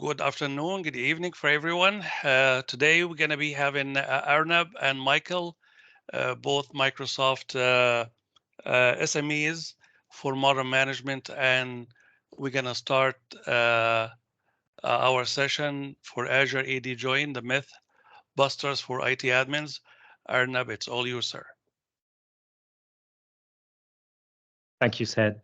Good afternoon, good evening for everyone. Today we're going to be having Arnab and Michael, both Microsoft SMEs for modern management, and we're going to start our session for Azure AD Join, the myth busters for IT admins. Arnab, it's all you, sir. Thank you, Sid.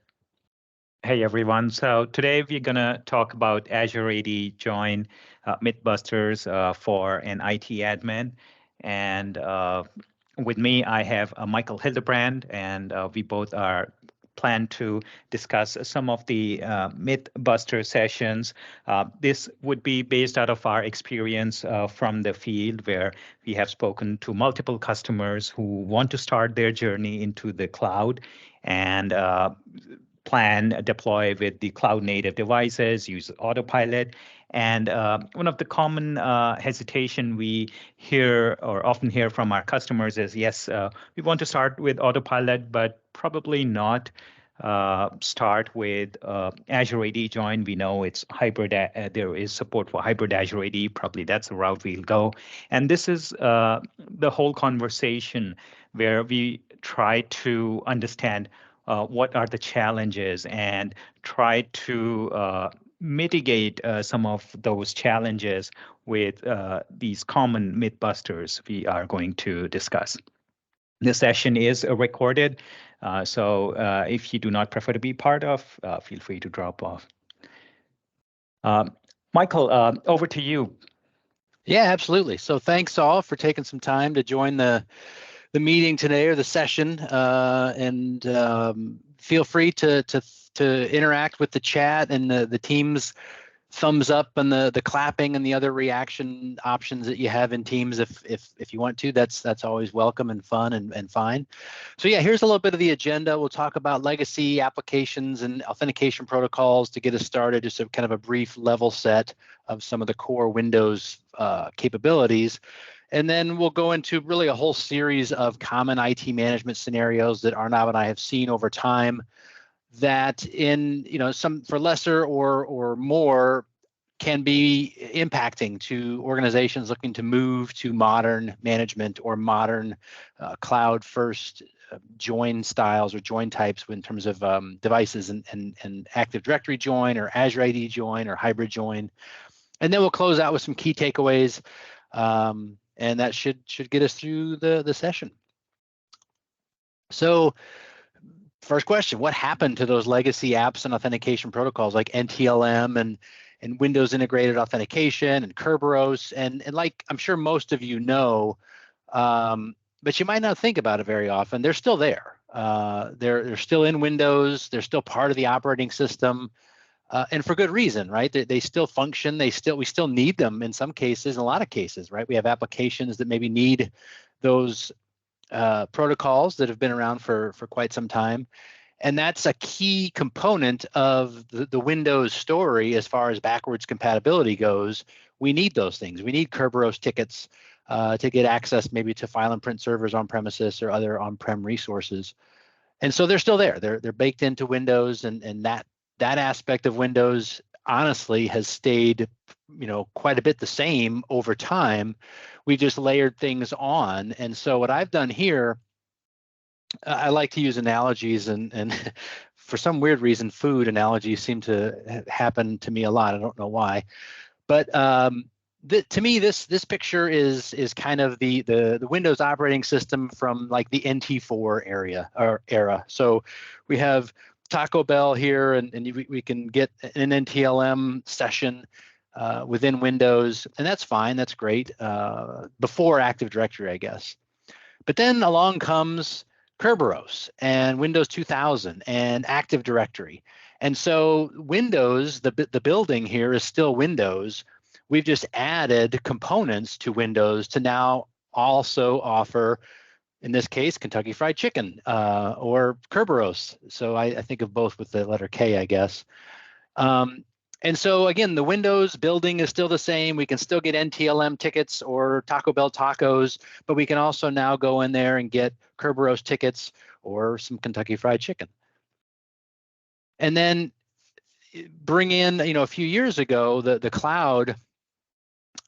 Hey, everyone. So today we're going to talk about Azure AD Join Mythbusters for an IT admin. And with me, I have Michael Hilderbrand, and we both are plan to discuss some of the Mythbuster sessions. This would be based out of our experience from the field, where we have spoken to multiple customers who want to start their journey into the cloud and deploy with the cloud native devices, use autopilot. And one of the common hesitation we hear or often hear from our customers is, yes, we want to start with autopilot, but probably not start with Azure AD Join. We know it's hybrid. There is support for hybrid Azure AD. Probably that's the route we'll go. And this is the whole conversation where we try to understand what are the challenges and try to mitigate some of those challenges with these common mythbusters we are going to discuss. This session is recorded, so if you do not prefer to be part of, feel free to drop off. Michael, over to you. Yeah, absolutely. So thanks all for taking some time to join the meeting today or the session, and feel free to interact with the chat and the team's thumbs up and the clapping and the other reaction options that you have in Teams if you want to. That's always welcome and fun and fine. So yeah, here's a little bit of the agenda. We'll talk about legacy applications and authentication protocols to get us started, just a kind of a brief level set of some of the core Windows capabilities. And then we'll go into really a whole series of common IT management scenarios that Arnab and I have seen over time that in, some for lesser or more can be impacting to organizations looking to move to modern management or modern cloud first join styles or join types in terms of devices and Active Directory join or Azure AD join or hybrid join. And then we'll close out with some key takeaways. And that should get us through the session. So first question, what happened to those legacy apps and authentication protocols like NTLM and Windows integrated authentication and Kerberos? And like I'm sure most of you know, but you might not think about it very often, they're still there. They're still in Windows. They're still part of the operating system. And for good reason, right? They still function. We still need them in some cases, in a lot of cases, right? We have applications that maybe need those protocols that have been around for quite some time. And that's a key component of the Windows story as far as backwards compatibility goes. We need those things. We need Kerberos tickets to get access maybe to file and print servers on premises or other on-prem resources. And so they're still there. They're baked into Windows, and that aspect of Windows honestly has stayed, quite a bit the same over time. We just layered things on. And so what I've done here, I like to use analogies, and for some weird reason, food analogies seem to happen to me a lot. I don't know why, but to me, this picture is kind of the Windows operating system from like the NT4 era. So we have Taco Bell here, and we can get an NTLM session within Windows, and that's fine, that's great, before Active Directory, I guess. But then along comes Kerberos and Windows 2000 and Active Directory. And so Windows, the building here is still Windows. We've just added components to Windows to now also offer, in this case, Kentucky Fried Chicken or Kerberos. So I think of both with the letter K, I guess. And so again, the Windows building is still the same. We can still get NTLM tickets or Taco Bell tacos, but we can also now go in there and get Kerberos tickets or some Kentucky Fried Chicken. And then bring in, a few years ago, the cloud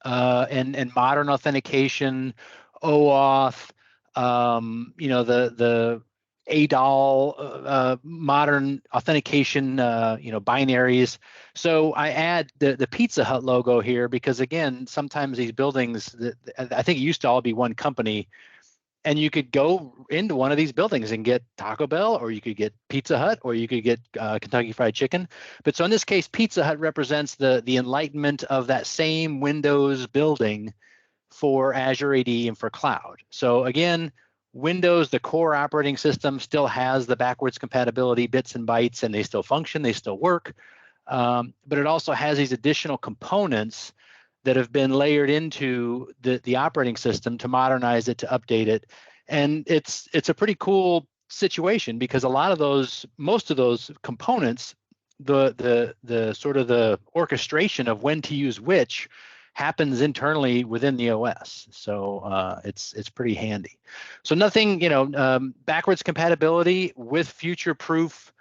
and modern authentication, OAuth, the ADAL, modern authentication, binaries. So I add the Pizza Hut logo here because, again, sometimes these buildings, I think it used to all be one company, and you could go into one of these buildings and get Taco Bell, or you could get Pizza Hut, or you could get Kentucky Fried Chicken. But so in this case, Pizza Hut represents the enlightenment of that same Windows building for Azure AD and for cloud. So again, Windows, the core operating system, still has the backwards compatibility, bits and bytes, and they still function, they still work. But it also has these additional components that have been layered into the operating system to modernize it, to update it. And it's a pretty cool situation because most of those components, the sort of the orchestration of when to use which happens internally within the OS. So it's pretty handy. So nothing, backwards compatibility with future-proof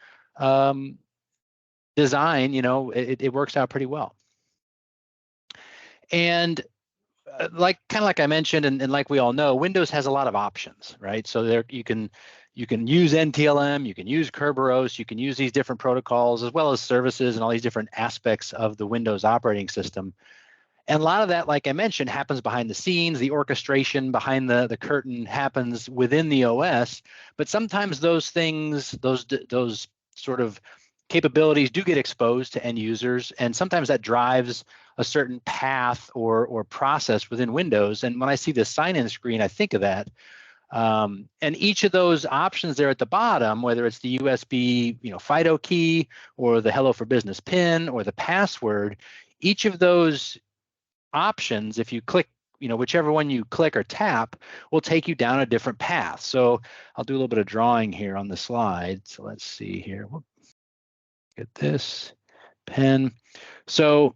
design, it works out pretty well. And like I mentioned, and like we all know, Windows has a lot of options, right? So there you can use NTLM, you can use Kerberos, you can use these different protocols as well as services and all these different aspects of the Windows operating system. And a lot of that, like I mentioned, happens behind the scenes. The orchestration behind the curtain happens within the OS. But sometimes those things, those sort of capabilities do get exposed to end users, and sometimes that drives a certain path or process within Windows. And when I see this sign-in screen, I think of that. And each of those options there at the bottom, whether it's the USB, FIDO key, or the Hello for Business PIN, or the password, each of those options, if you click, whichever one you click or tap, will take you down a different path. So I'll do a little bit of drawing here on the slide. So let's see here. Get this pen. So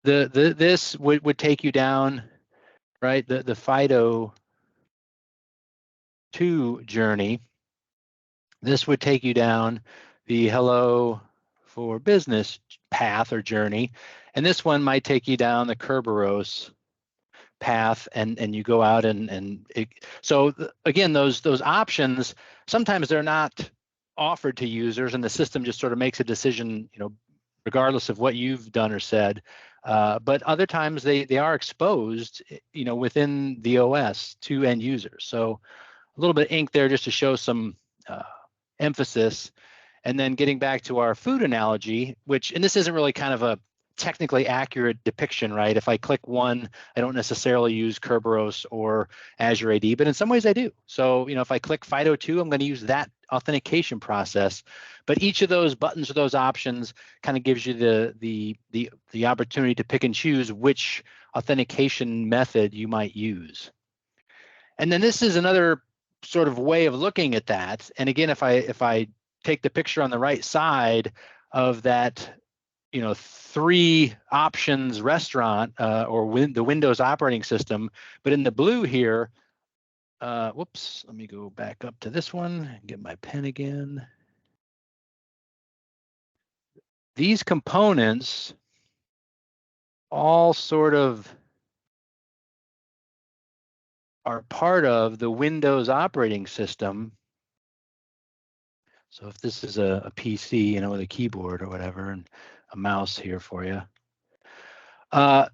this would take you down, right? The FIDO 2 journey. This would take you down the Hello for Business path or journey, and this one might take you down the Kerberos path, and you go out so again, those options, sometimes they're not offered to users, and the system just sort of makes a decision, regardless of what you've done or said. But other times they are exposed, within the OS to end users. So a little bit of ink there just to show some emphasis. And then getting back to our food analogy, and this isn't really kind of a technically accurate depiction, right? If I click one, I don't necessarily use Kerberos or Azure AD, but in some ways I do. So, if I click FIDO 2, I'm going to use that authentication process. But each of those buttons or those options kind of gives you the opportunity to pick and choose which authentication method you might use. And then this is another sort of way of looking at that. And again, if I take the picture on the right side of that, 3 options restaurant or the Windows operating system, but in the blue here, whoops, let me go back up to this one and get my pen again. These components all sort of are part of the Windows operating system. So if this is a PC, with a keyboard or whatever, and a mouse here for you, the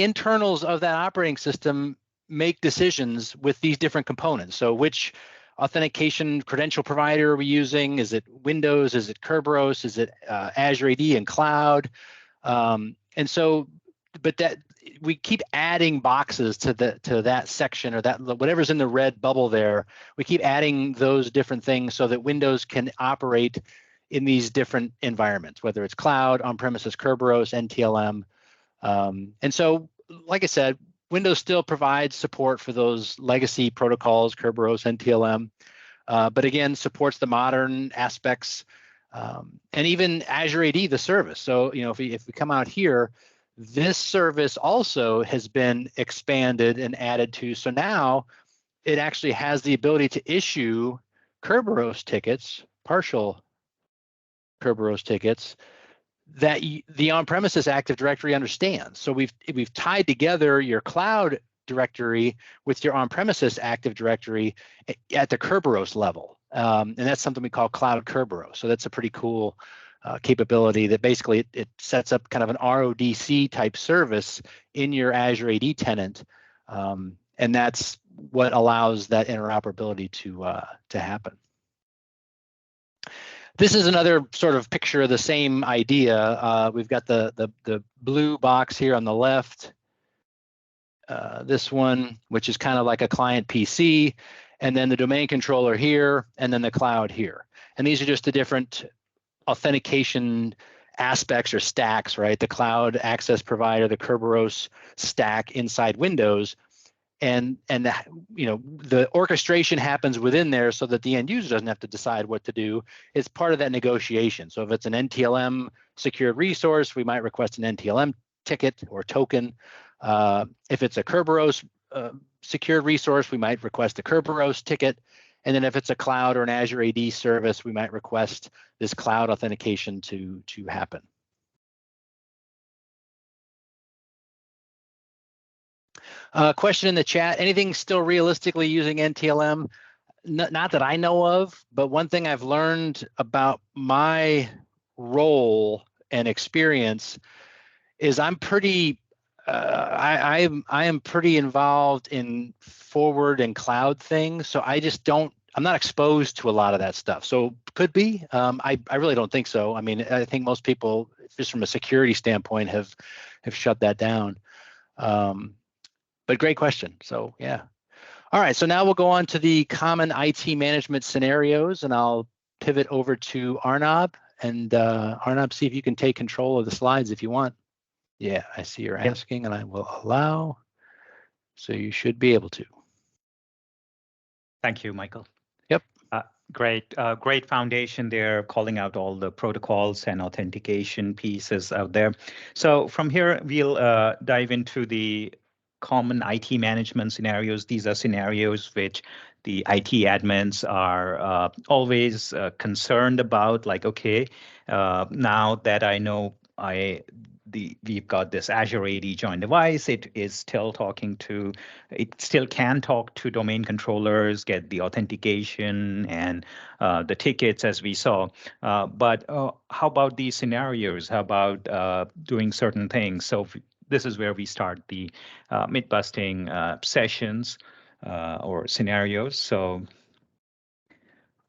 internals of that operating system make decisions with these different components. So which authentication credential provider are we using? Is it Windows? Is it Kerberos? Is it Azure AD and cloud? And so, but that we keep adding boxes to that section, or that whatever's in the red bubble there. We keep adding those different things so that Windows can operate in these different environments, whether it's cloud, on-premises, Kerberos, NTLM. And so, like I said, Windows still provides support for those legacy protocols, Kerberos, NTLM, but again, supports the modern aspects, and even Azure AD, the service. So, if we come out here, this service also has been expanded and added to. So now it actually has the ability to issue Kerberos tickets, partial Kerberos tickets that the on-premises Active Directory understands. So we've tied together your cloud directory with your on-premises Active Directory at the Kerberos level, and that's something we call Cloud Kerberos. So that's a pretty cool capability that basically it sets up kind of an RODC type service in your Azure AD tenant, and that's what allows that interoperability to happen. This is another sort of picture of the same idea. We've got the blue box here on the left, this one, which is kind of like a client PC, and then the domain controller here, and then the cloud here. And these are just the different authentication aspects or stacks, right? The cloud access provider, the Kerberos stack inside Windows, and the orchestration happens within there so that the end user doesn't have to decide what to do. It's part of that negotiation. So if it's an NTLM secured resource, we might request an NTLM ticket or token. If it's a Kerberos secured resource, we might request a Kerberos ticket. And then if it's a cloud or an Azure AD service, we might request this cloud authentication to happen. Question in the chat, anything still realistically using NTLM? Not that I know of, but one thing I've learned about my role and experience is I'm pretty, I am pretty involved in forward and cloud things. So I just don't, I'm not exposed to a lot of that stuff. So could be, I really don't think so. I mean, I think most people, just from a security standpoint, have shut that down. But great question. So yeah. All right. So now we'll go on to the common IT management scenarios, and I'll pivot over to Arnab. And Arnab, see if you can take control of the slides if you want. Yeah, I see you're asking, and I will allow. So you should be able to. Thank you, Michael. Yep. Great foundation there, calling out all the protocols and authentication pieces out there. So from here, we'll dive into the common IT management scenarios. These are scenarios which the IT admins are always concerned about, like, okay, now that I know we've got this Azure AD joint device, it still can talk to domain controllers, get the authentication and the tickets as we saw. But how about these scenarios? How about doing certain things? So this is where we start the myth-busting sessions or scenarios. So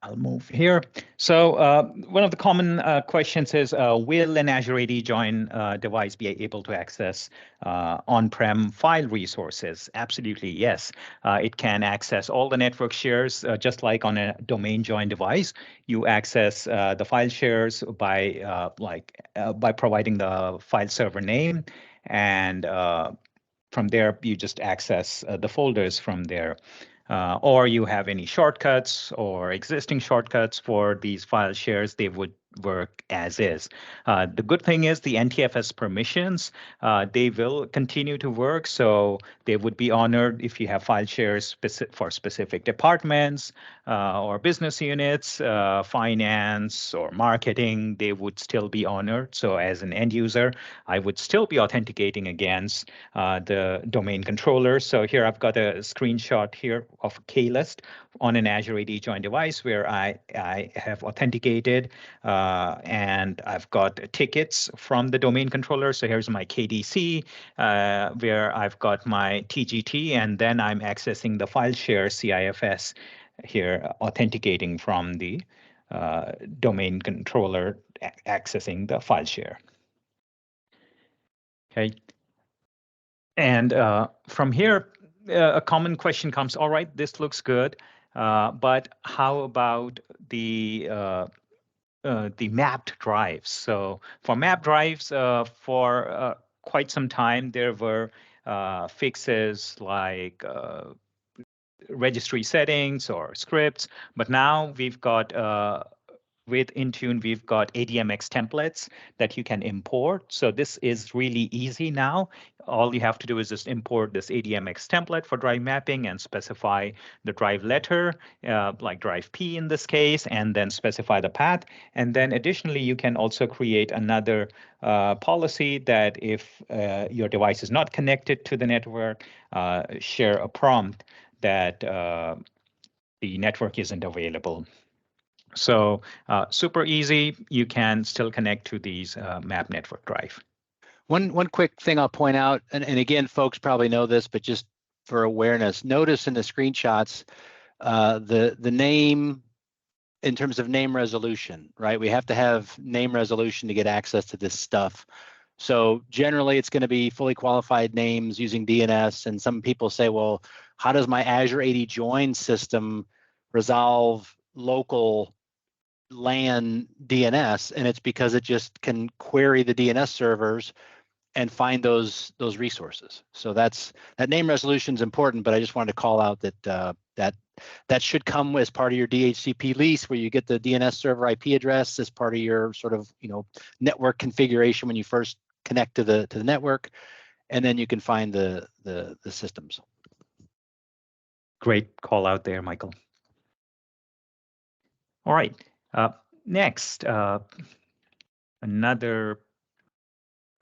I'll move here. So one of the common questions is, will an Azure AD join device be able to access on-prem file resources? Absolutely, yes. It can access all the network shares, just like on a domain join device. You access the file shares by providing the file server name, and from there you just access the folders from there. Or you have any shortcuts or existing shortcuts for these file shares, they would work as is. The good thing is the NTFS permissions, they will continue to work. So they would be honored if you have file shares for specific departments or business units, finance or marketing, they would still be honored. So as an end user, I would still be authenticating against the domain controller. So here I've got a screenshot here of a K-list on an Azure AD joint device where I have authenticated and I've got tickets from the domain controller. So here's my KDC where I've got my TGT, and then I'm accessing the file share CIFS here, authenticating from the domain controller, accessing the file share. Okay. And from here, a common question comes, all right, this looks good, but how about the mapped drives? So for mapped drives, for quite some time, there were fixes like registry settings or scripts, but now we've got with Intune, we've got ADMX templates that you can import. So this is really easy now. All you have to do is just import this ADMX template for drive mapping and specify the drive letter, like drive P in this case, and then specify the path. And then additionally, you can also create another policy that if your device is not connected to the network, share a prompt that the network isn't available. So super easy. You can still connect to these map network drive. One quick thing I'll point out, and again, folks probably know this, but just for awareness, notice in the screenshots the name in terms of name resolution, right? We have to have name resolution to get access to this stuff. So generally, it's going to be fully qualified names using DNS. And some people say, well, how does my Azure AD join system resolve local LAN DNS? And it's because it just can query the DNS servers and find those resources. So that name resolution is important, but I just wanted to call out that that should come as part of your DHCP lease, where you get the DNS server IP address as part of your sort of network configuration when you first connect to the network, and then you can find the systems. Great call out there, Michael. All right, next, another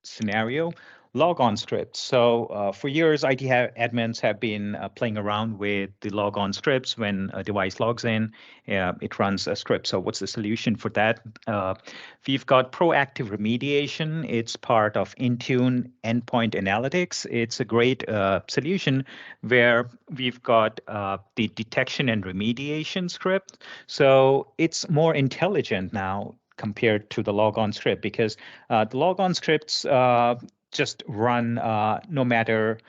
scenario, logon scripts. So for years, IT admins have been playing around with the logon scripts. When a device logs in, it runs a script. So what's the solution for that? We've got proactive remediation. It's part of Intune Endpoint Analytics. It's a great solution where we've got the detection and remediation script. So it's more intelligent now compared to the logon script, because the logon scripts just run no matter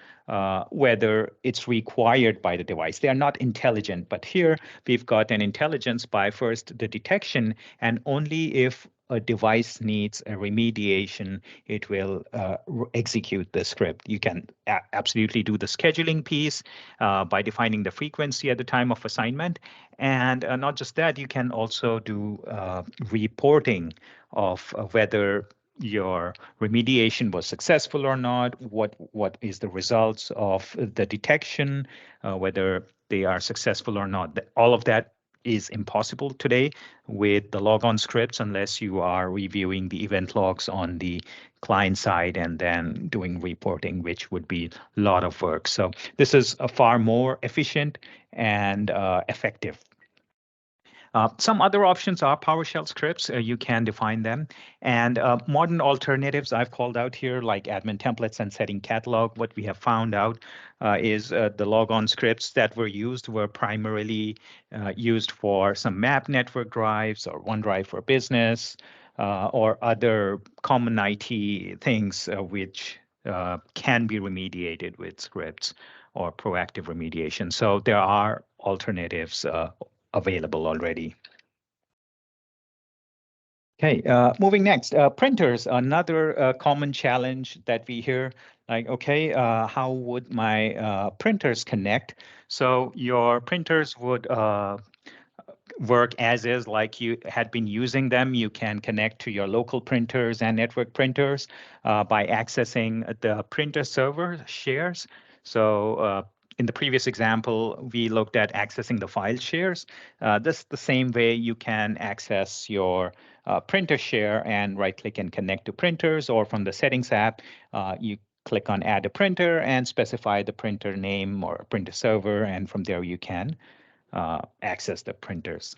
whether it's required by the device. They are not intelligent, but here we've got an intelligence by first the detection, and only if a device needs a remediation, it will execute the script. You can absolutely do the scheduling piece by defining the frequency at the time of assignment. And not just that, you can also do reporting of whether your remediation was successful or not, what is the results of the detection, whether they are successful or not. All of that is impossible today with the logon scripts unless you are reviewing the event logs on the client side and then doing reporting, which would be a lot of work. So this is a far more efficient and effective. Some other options are PowerShell scripts. You can define them. And modern alternatives I've called out here, like admin templates and setting catalog. What we have found out is the logon scripts that were used were primarily used for some map network drives or OneDrive for Business or other common IT things which can be remediated with scripts or proactive remediation. So there are alternatives available already. Okay, moving next, printers, another common challenge that we hear, like, okay, how would my printers connect? So your printers would work as is, like you had been using them. You can connect to your local printers and network printers by accessing the printer server shares. So in the previous example, we looked at accessing the file shares. This is the same way you can access your printer share and right-click and connect to printers, or from the settings app, you click on add a printer and specify the printer name or printer server, and from there you can access the printers.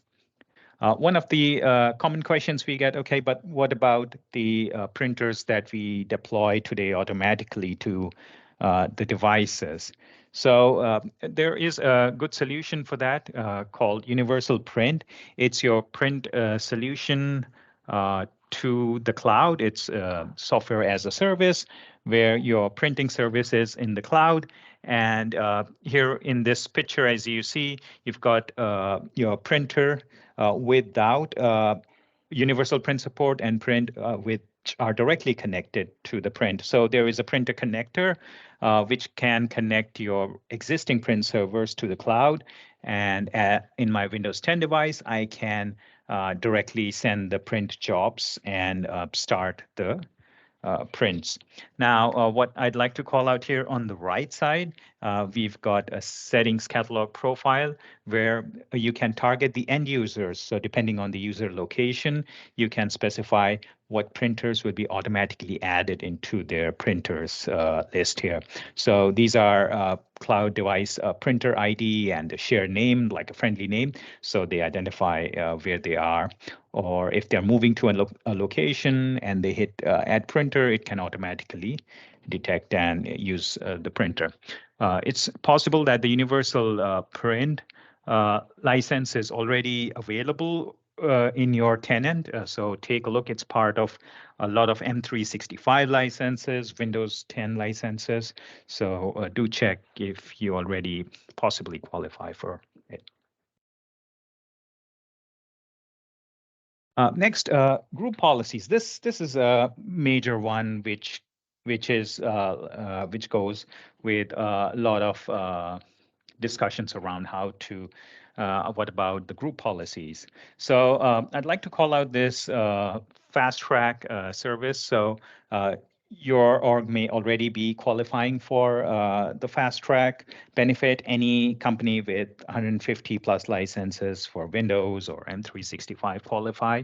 One of the common questions we get, okay, but what about the printers that we deploy today automatically to the devices? So there is a good solution for that called Universal Print. It's your print solution to the cloud. It's software as a service where your printing service is in the cloud. And here in this picture, as you see, you've got your printer without universal print support and print which are directly connected to the print. So there is a printer connector which can connect your existing print servers to the cloud. And in my Windows 10 device, I can directly send the print jobs and start the prints. Now, what I'd like to call out here on the right side, we've got a settings catalog profile where you can target the end users. So depending on the user location, you can specify what printers would be automatically added into their printers list here. So these are cloud device printer ID and a shared name, like a friendly name, so they identify where they are. Or if they're moving to a location and they hit add printer, it can automatically detect and use the printer. It's possible that the universal print license is already available in your tenant. So take a look. It's part of a lot of M365 licenses, Windows 10 licenses. So do check if you already possibly qualify for it. Next, group policies. This is a major one, which goes with a lot of discussions around how to what about the group policies. So I'd like to call out this fast track service. So your org may already be qualifying for the fast track benefit. Any company with 150 plus licenses for Windows or M365 qualify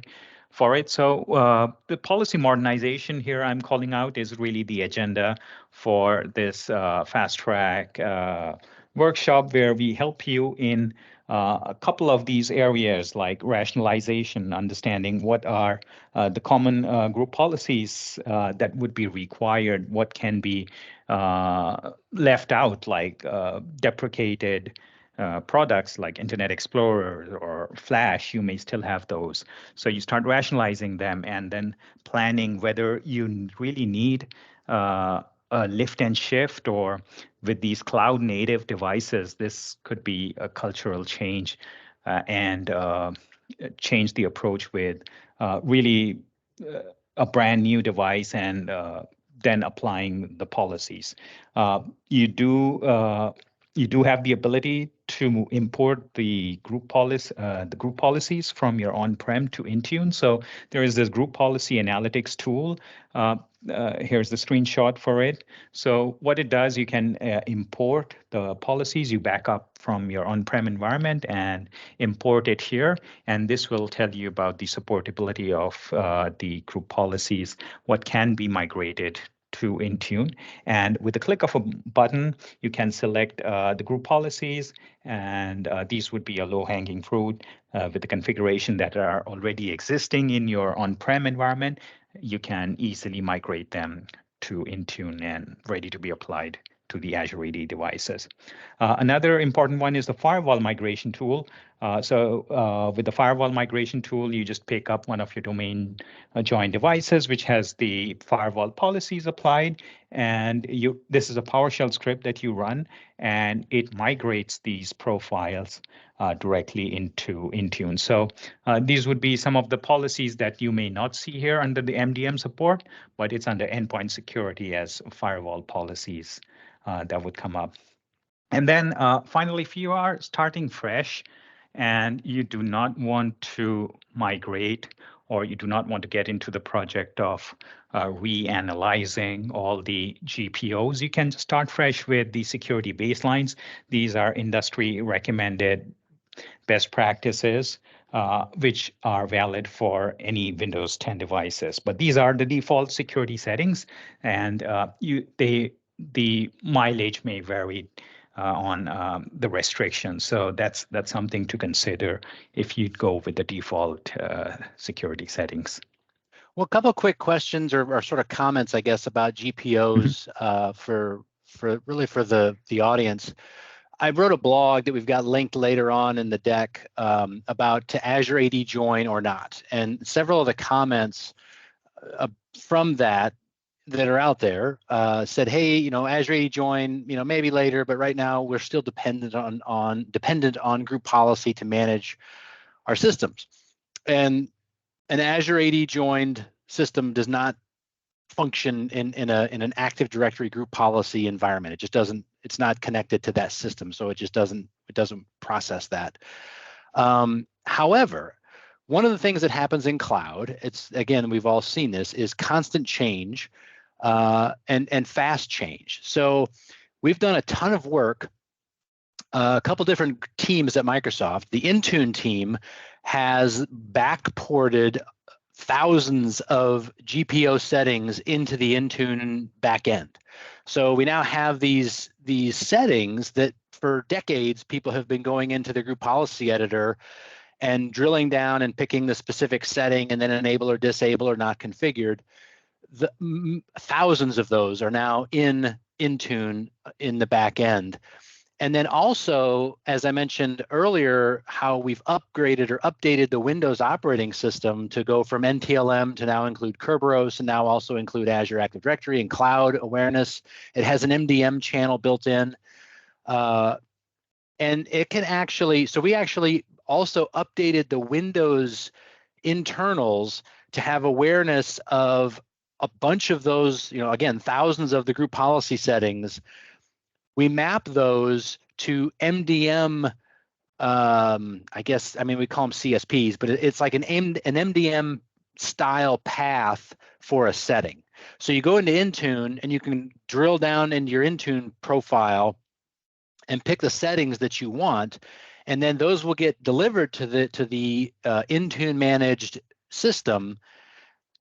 for it. So the policy modernization here I'm calling out is really the agenda for this fast track workshop, where we help you in a couple of these areas, like rationalization, understanding what are the common group policies that would be required, what can be left out, like deprecated products like Internet Explorer or Flash. You may still have those. So you start rationalizing them and then planning whether you really need a lift and shift, or with these cloud native devices, this could be a cultural change and change the approach with really a brand new device and then applying the policies. You do have the ability to import the group policies from your on-prem to Intune. So there is this group policy analytics tool. Here's the screenshot for it. So what it does, you can import the policies you back up from your on-prem environment and import it here. And this will tell you about the supportability of the group policies, what can be migrated to Intune. And with the click of a button, you can select the group policies, and these would be a low-hanging fruit with the configuration that are already existing in your on-prem environment. You can easily migrate them to Intune and ready to be applied to the Azure AD devices. Another important one is the firewall migration tool. With the firewall migration tool, you just pick up one of your domain joined devices, which has the firewall policies applied, and this is a PowerShell script that you run, and it migrates these profiles directly into Intune. So these would be some of the policies that you may not see here under the MDM support, but it's under endpoint security as firewall policies that would come up. And then finally, if you are starting fresh and you do not want to migrate, or you do not want to get into the project of reanalyzing all the GPOs, you can just start fresh with the security baselines. These are industry recommended best practices, which are valid for any Windows 10 devices. But these are the default security settings, and the mileage may vary on the restrictions. So that's something to consider if you'd go with the default security settings. Well, a couple of quick questions or sort of comments, I guess, about GPOs for the audience. I wrote a blog that we've got linked later on in the deck about to Azure AD join or not, and several of the comments from that are out there said, hey, Azure AD join, maybe later, but right now we're still dependent on group policy to manage our systems, and an Azure AD joined system does not function in an Active Directory group policy environment. It just doesn't it's not connected to that system, so it just doesn't process that. However, one of the things that happens in cloud, it's, again, we've all seen this, is constant change and fast change. So we've done a ton of work, a couple different teams at Microsoft. The Intune team has backported thousands of GPO settings into the Intune backend. So we now have these settings that for decades people have been going into the group policy editor and drilling down and picking the specific setting and then enable or disable or not configured. Thousands of those are now in Intune in the back end. And then also, as I mentioned earlier, how we've upgraded or updated the Windows operating system to go from NTLM to now include Kerberos and now also include Azure Active Directory and cloud awareness. It has an MDM channel built in. And it can actually, so we actually also updated the Windows internals to have awareness of a bunch of those, again, thousands of the group policy settings. We map those to MDM, I guess, we call them CSPs, but it's like an MDM style path for a setting. So you go into Intune and you can drill down into your Intune profile and pick the settings that you want, and then those will get delivered to the Intune managed system,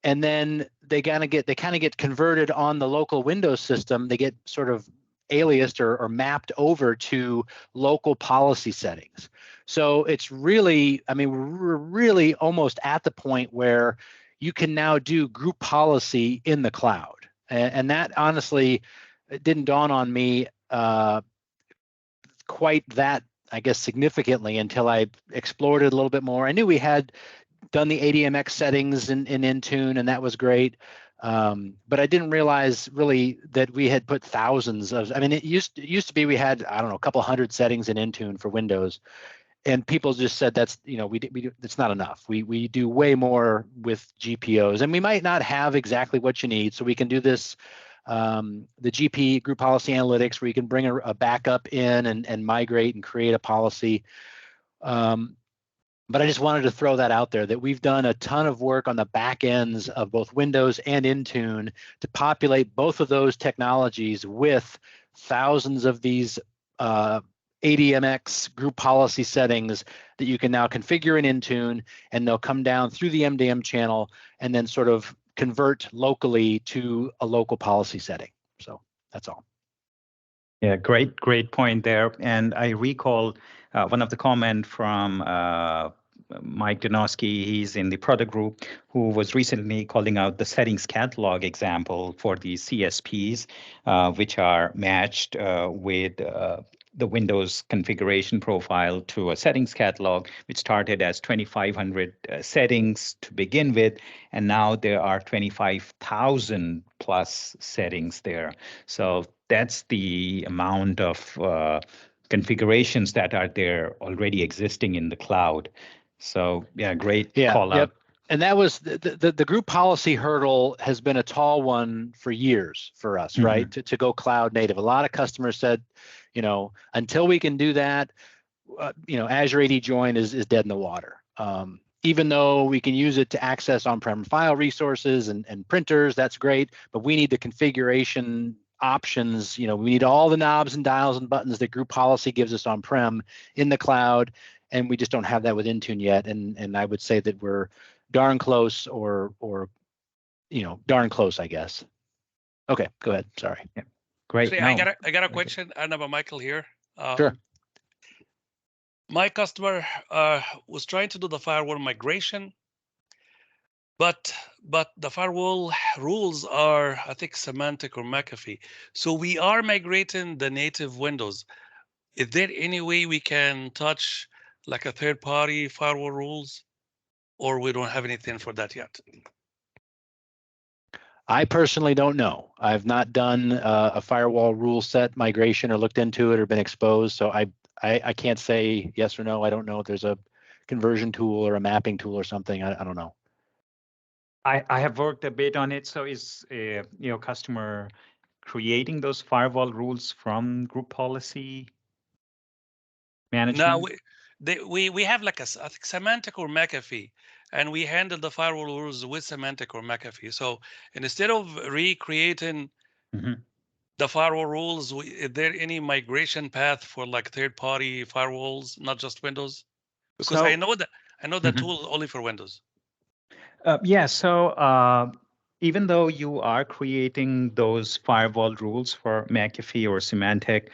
and then they kind of get converted on the local Windows system. They get sort of aliased or mapped over to local policy settings. So it's really, we're really almost at the point where you can now do group policy in the cloud, and that honestly, it didn't dawn on me quite that, I guess, significantly until I explored it a little bit more. I knew we had done the ADMX settings in Intune, and that was great. But I didn't realize really that we had put thousands of, it used to be we had, I don't know, a couple hundred settings in Intune for Windows, and people just said that's, it's not enough. We do way more with GPOs, and we might not have exactly what you need, so we can do this, the GP group policy analytics, where you can bring a backup in and migrate and create a policy. But I just wanted to throw that out there, that we've done a ton of work on the back ends of both Windows and Intune to populate both of those technologies with thousands of these ADMX group policy settings that you can now configure in Intune, and they'll come down through the MDM channel and then sort of convert locally to a local policy setting. So that's all. Yeah, great point there. And I recall one of the comment from Mike Donosky, he's in the product group, who was recently calling out the settings catalog example for the CSPs, which are matched with the Windows configuration profile to a settings catalog, which started as 2,500 settings to begin with, and now there are 25,000 plus settings there. So that's the amount of configurations that are there already existing in the cloud. So yeah, great call out. And that was the group policy hurdle has been a tall one for years for us, right? To go cloud native. A lot of customers said, until we can do that, Azure AD join is dead in the water. Even though we can use it to access on-prem file resources and printers, that's great, but we need the configuration options. We need all the knobs and dials and buttons that group policy gives us on-prem in the cloud, and we just don't have that with Intune yet. And I would say that we're darn close, or darn close, I guess. Okay, go ahead. Sorry. Yeah. Great. So, I got a question, Arnab, Michael here. Sure. My customer was trying to do the firewall migration, but the firewall rules are, I think, semantic or McAfee. So we are migrating the native Windows. Is there any way we can touch like a third-party firewall rules, or we don't have anything for that yet? I personally don't know. I've not done a firewall rule set migration or looked into it or been exposed, so I can't say yes or no. I don't know if there's a conversion tool or a mapping tool or something. I don't know. I have worked a bit on it. So is customer creating those firewall rules from group policy Now management? we have like I think semantic or McAfee, and we handle the firewall rules with semantic or McAfee. So instead of recreating Mhm. the firewall rules, is there any migration path for like third-party firewalls, not just Windows? Because So, I know that mhm. tool is only for Windows. Yeah, so even though you are creating those firewall rules for McAfee or Symantec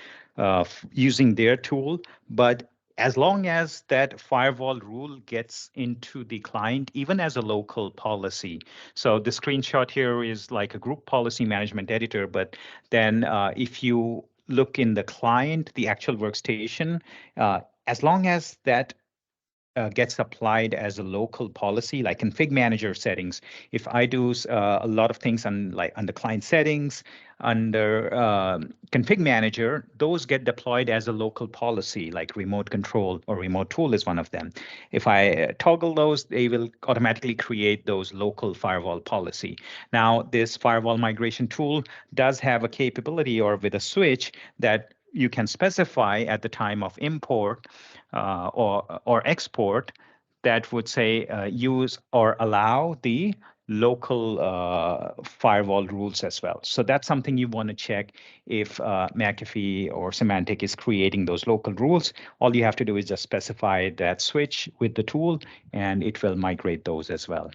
using their tool, but as long as that firewall rule gets into the client, even as a local policy. So the screenshot here is like a group policy management editor, but then if you look in the client, the actual workstation, as long as that gets applied as a local policy, like config manager settings. If I do a lot of things under client settings, under config manager, those get deployed as a local policy, like remote control or remote tool is one of them. If I toggle those, they will automatically create those local firewall policy. Now, this firewall migration tool does have a capability or with a switch that you can specify at the time of import or export that would say use or allow the local firewall rules as well. So that's something you want to check if McAfee or Symantec is creating those local rules. All you have to do is just specify that switch with the tool, and it will migrate those as well.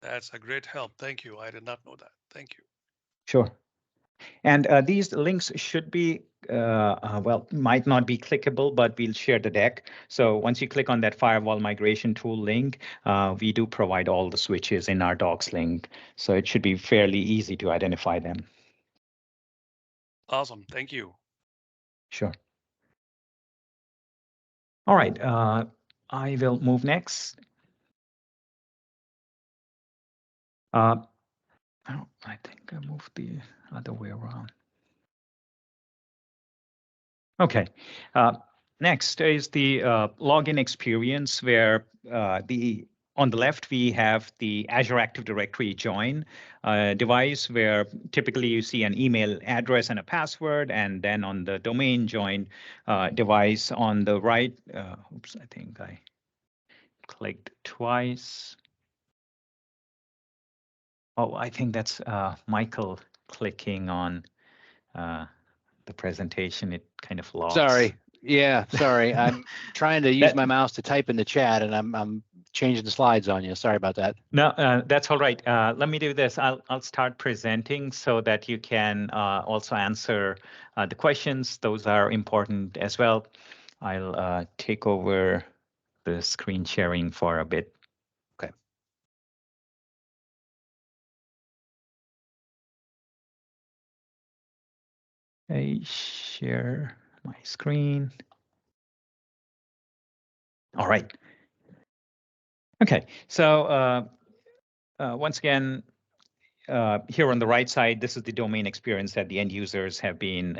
That's a great help. Thank you. I did not know that. Thank you. Sure. And these links should be, well, might not be clickable, but we'll share the deck. So once you click on that firewall migration tool link, we do provide all the switches in our docs link. So it should be fairly easy to identify them. Awesome. Thank you. Sure. All right. I will move next. Oh, I think I moved the other way around. Okay. Next is the login experience where on the left, we have the Azure Active Directory join device where typically you see an email address and a password, and then on the domain join device on the right, oops, I think I clicked twice. Oh, I think that's Michael clicking on the presentation. It kind of locks. Sorry. Yeah, sorry. I'm trying to use my mouse to type in the chat, and I'm changing the slides on you. Sorry about that. No, that's all right. Let me do this. I'll start presenting so that you can also answer the questions. Those are important as well. I'll take over the screen sharing for a bit. Okay. I share my screen. All right. Okay, so once again, here on the right side, this is the domain experience that the end users have been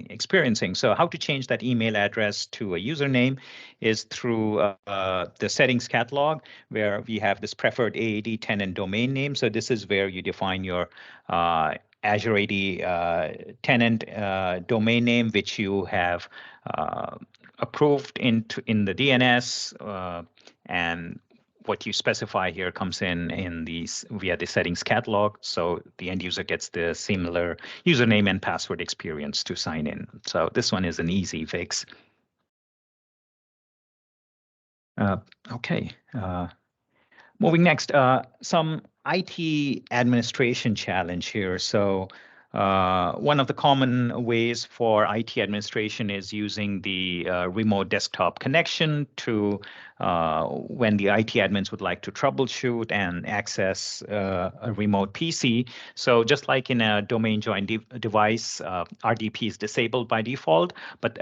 experiencing. So how to change that email address to a username is through the settings catalog, where we have this preferred AAD tenant domain name. So this is where you define your Azure AD tenant domain name, which you have approved in the DNS, and what you specify here comes in these via the settings catalog. So the end user gets the similar username and password experience to sign in. So this one is an easy fix. Okay. Moving next, some IT administration challenge here. So one of the common ways for IT administration is using the remote desktop connection to when the IT admins would like to troubleshoot and access a remote PC. So just like in a domain join device, RDP is disabled by default. But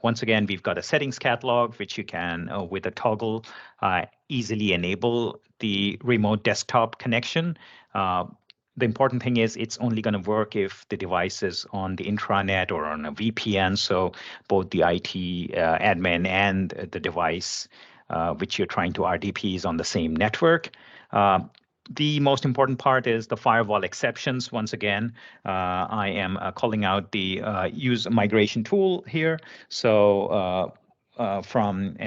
once again, we've got a settings catalog, which you can, with a toggle, easily enable the remote desktop connection. The important thing is it's only going to work if the device is on the intranet or on a VPN. So both the IT admin and the device which you're trying to RDP is on the same network. The most important part is the firewall exceptions. Once again, I am calling out the use migration tool here. So from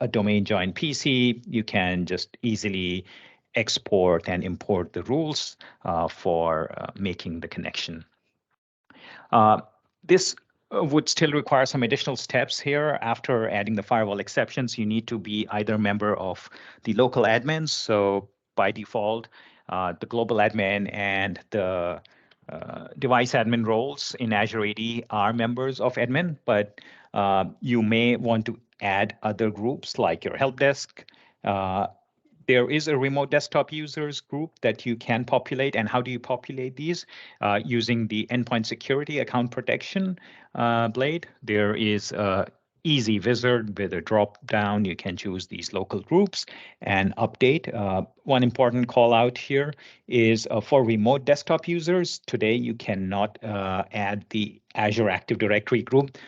a domain joined PC, you can just easily export and import the rules for making the connection. This would still require some additional steps here. After adding the firewall exceptions, you need to be either a member of the local admins. So by default, the global admin and the device admin roles in Azure AD are members of admin, but you may want to add other groups like your help desk. There is a remote desktop users group that you can populate. And how do you populate these? Using the endpoint security account protection blade. There is a easy wizard with a drop down. You can choose these local groups and update. One important call out here is for remote desktop users. Today, you cannot add the Azure Active Directory group.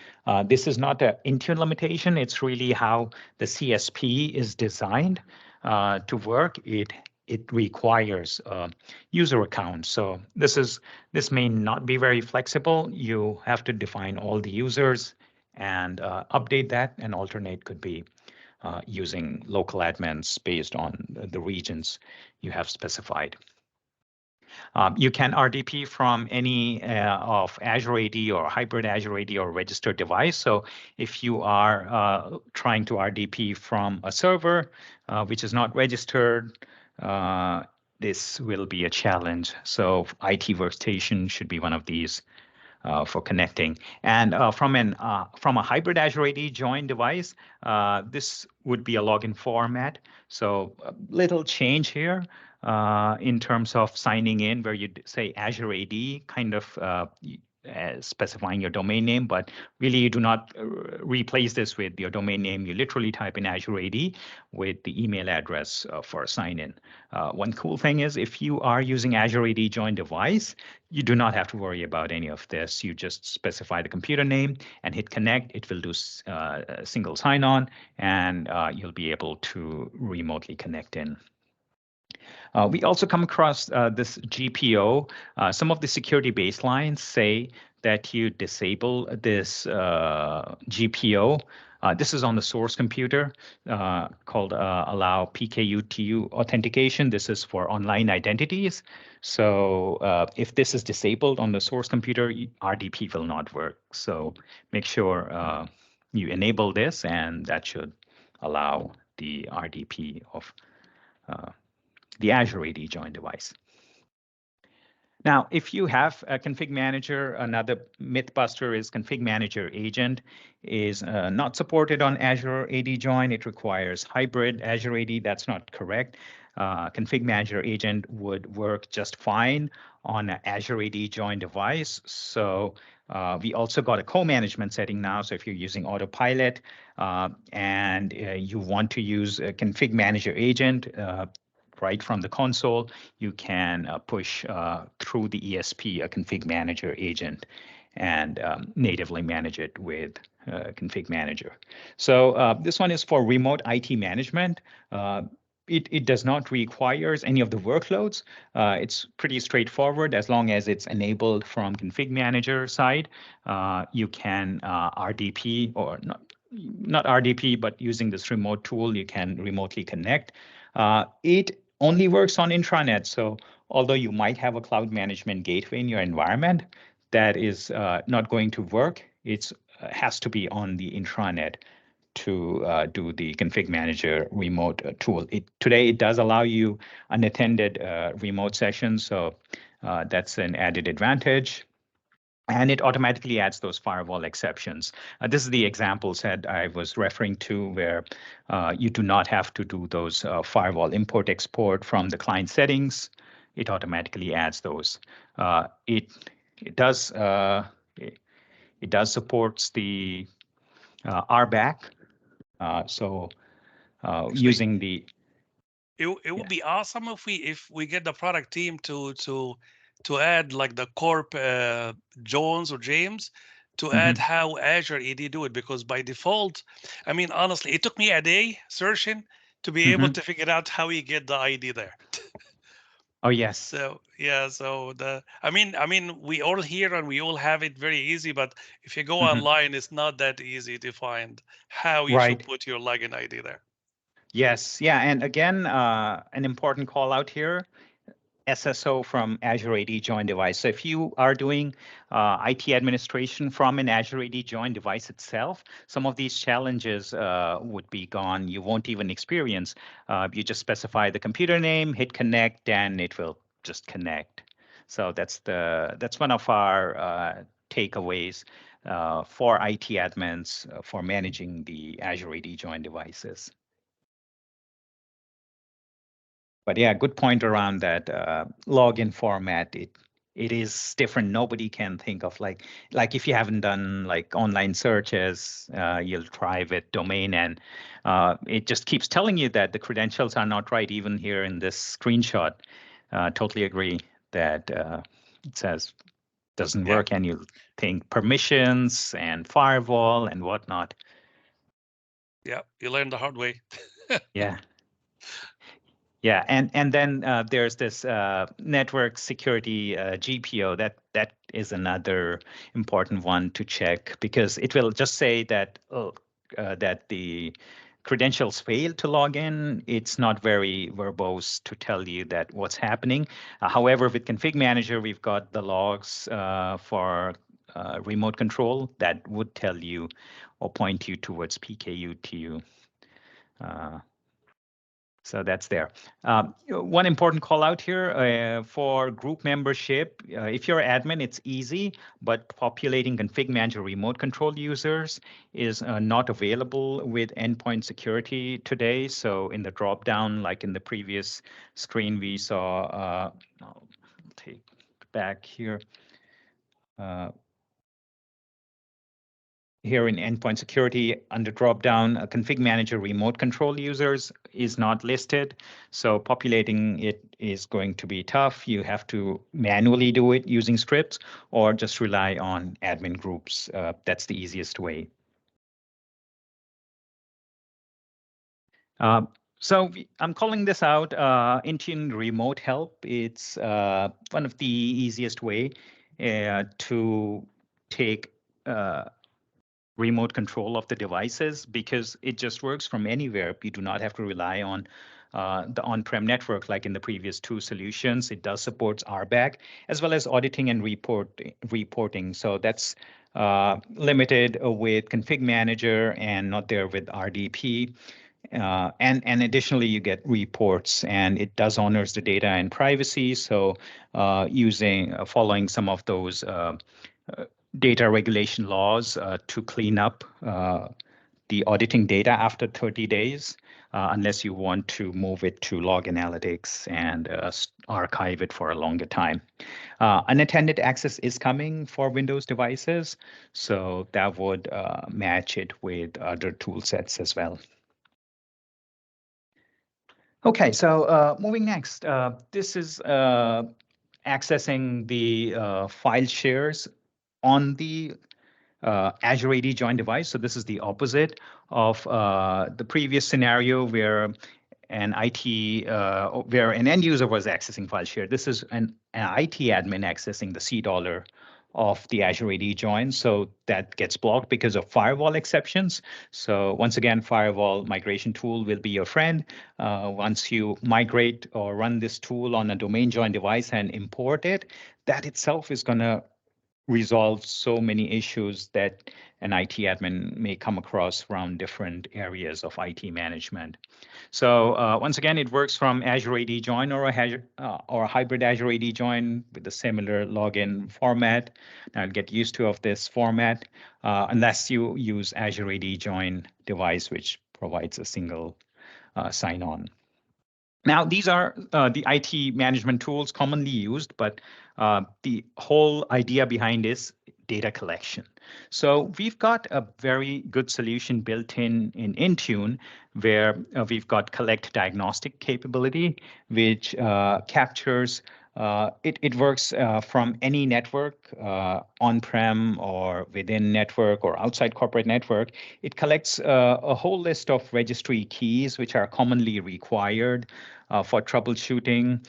This is not an Intune limitation. It's really how the CSP is designed to work. It requires user accounts. So this may not be very flexible. You have to define all the users and update that. And alternate could be using local admins based on the regions you have specified. You can RDP from any of Azure AD or hybrid Azure AD or registered device. So if you are trying to RDP from a server which is not registered, this will be a challenge. So IT workstation should be one of these for connecting. And from a hybrid Azure AD join device, this would be a login format. So a little change here in terms of signing in, where you say Azure AD, kind of specifying your domain name, but really you do not replace this with your domain name. You literally type in Azure AD with the email address for sign in. One cool thing is if you are using Azure AD join device, you do not have to worry about any of this. You just specify the computer name and hit connect. It will do a single sign on, and you'll be able to remotely connect in. We also come across this GPO. Some of the security baselines say that you disable this GPO. This is on the source computer called allow PKU-TU authentication. This is for online identities. So if this is disabled on the source computer, RDP will not work. So make sure you enable this, and that should allow the RDP of the Azure AD join device. Now, if you have a config manager, another myth buster is config manager agent is not supported on Azure AD join. It requires hybrid Azure AD. That's not correct. Config manager agent would work just fine on an Azure AD join device. So we also got a co-management setting now. So if you're using Autopilot and you want to use a config manager agent, right from the console, you can push through the ESP a config manager agent and natively manage it with config manager. So this one is for remote IT management. It does not require any of the workloads. It's pretty straightforward. As long as it's enabled from config manager side, you can RDP, or not RDP, but using this remote tool, you can remotely connect. It only works on intranet. So although you might have a cloud management gateway in your environment, that is not going to work. It has to be on the intranet to do the config manager remote tool. Today, it does allow you unattended remote sessions. So that's an added advantage. And it automatically adds those firewall exceptions. This is the examples that I was referring to, where you do not have to do those firewall import export from the client settings. It automatically adds those. It does supports the RBAC. So Actually, using the it would be awesome if we get the product team to add like the corp Jones or James to add how Azure AD do it, because by default, I mean, honestly, it took me a day searching to be able to figure out how you get the ID there. Oh, yes. So yeah, so I mean, we all hear and we all have it very easy, but if you go online, it's not that easy to find how you should Right. put your login ID there. Yes. Yeah. And again, an important call out here. SSO from Azure AD join device. So if you are doing IT administration from an Azure AD join device itself, some of these challenges would be gone. You won't even experience. You just specify the computer name, hit connect, and it will just connect. So that's one of our takeaways for IT admins for managing the Azure AD join devices. But yeah, good point around that login format. It is different. Nobody can think of like if you haven't done like online searches, you'll try with domain, and it just keeps telling you that the credentials are not right. Even here in this screenshot, totally agree that it says doesn't Yeah, work, and you think permissions and firewall and whatnot. yeah, you learn the hard way. Yeah. Yeah, and then there's this network security GPO that is another important one to check, because it will just say that that the credentials failed to log in. It's not very verbose to tell you that what's happening. However, with Config Manager, we've got the logs for remote control that would tell you or point you towards PKU. So that's there. One important call out here for group membership. If you're admin, it's easy, but populating config manager remote control users is not available with endpoint security today. So in the drop down, like in the previous screen, we saw, I'll take back here. Here in endpoint security, under drop-down, config manager remote control users is not listed. So populating it is going to be tough. You have to manually do it using scripts or just rely on admin groups. That's the easiest way. So I'm calling this out Intune Remote Help. It's one of the easiest way to take remote control of the devices, because it just works from anywhere. You do not have to rely on the on-prem network like in the previous two solutions. It does support RBAC as well as auditing and reporting. So that's limited with Config Manager and not there with RDP. And additionally, you get reports, and it does honors the data and privacy. So following some of those data regulation laws to clean up the auditing data after 30 days, unless you want to move it to log analytics and archive it for a longer time. Unattended access is coming for Windows devices, so that would match it with other tool sets as well. Okay, so moving next, this is accessing the file shares on the Azure AD join device. So this is the opposite of the previous scenario where where an end user was accessing file share. This is an IT admin accessing the $C of the Azure AD join. So that gets blocked because of firewall exceptions. So once again, firewall migration tool will be your friend. Once you migrate or run this tool on a domain join device and import it, that itself is going to resolve so many issues that an IT admin may come across from different areas of IT management. So once again, it works from Azure AD Join or a hybrid Azure AD Join with a similar login format. Now, I'll get used to of this format unless you use Azure AD Join device, which provides a single sign-on. Now, these are the IT management tools commonly used, but the whole idea behind is data collection. So we've got a very good solution built in Intune, where we've got collect diagnostic capability, which captures It works from any network, on-prem or within network or outside corporate network. It collects a whole list of registry keys, which are commonly required for troubleshooting.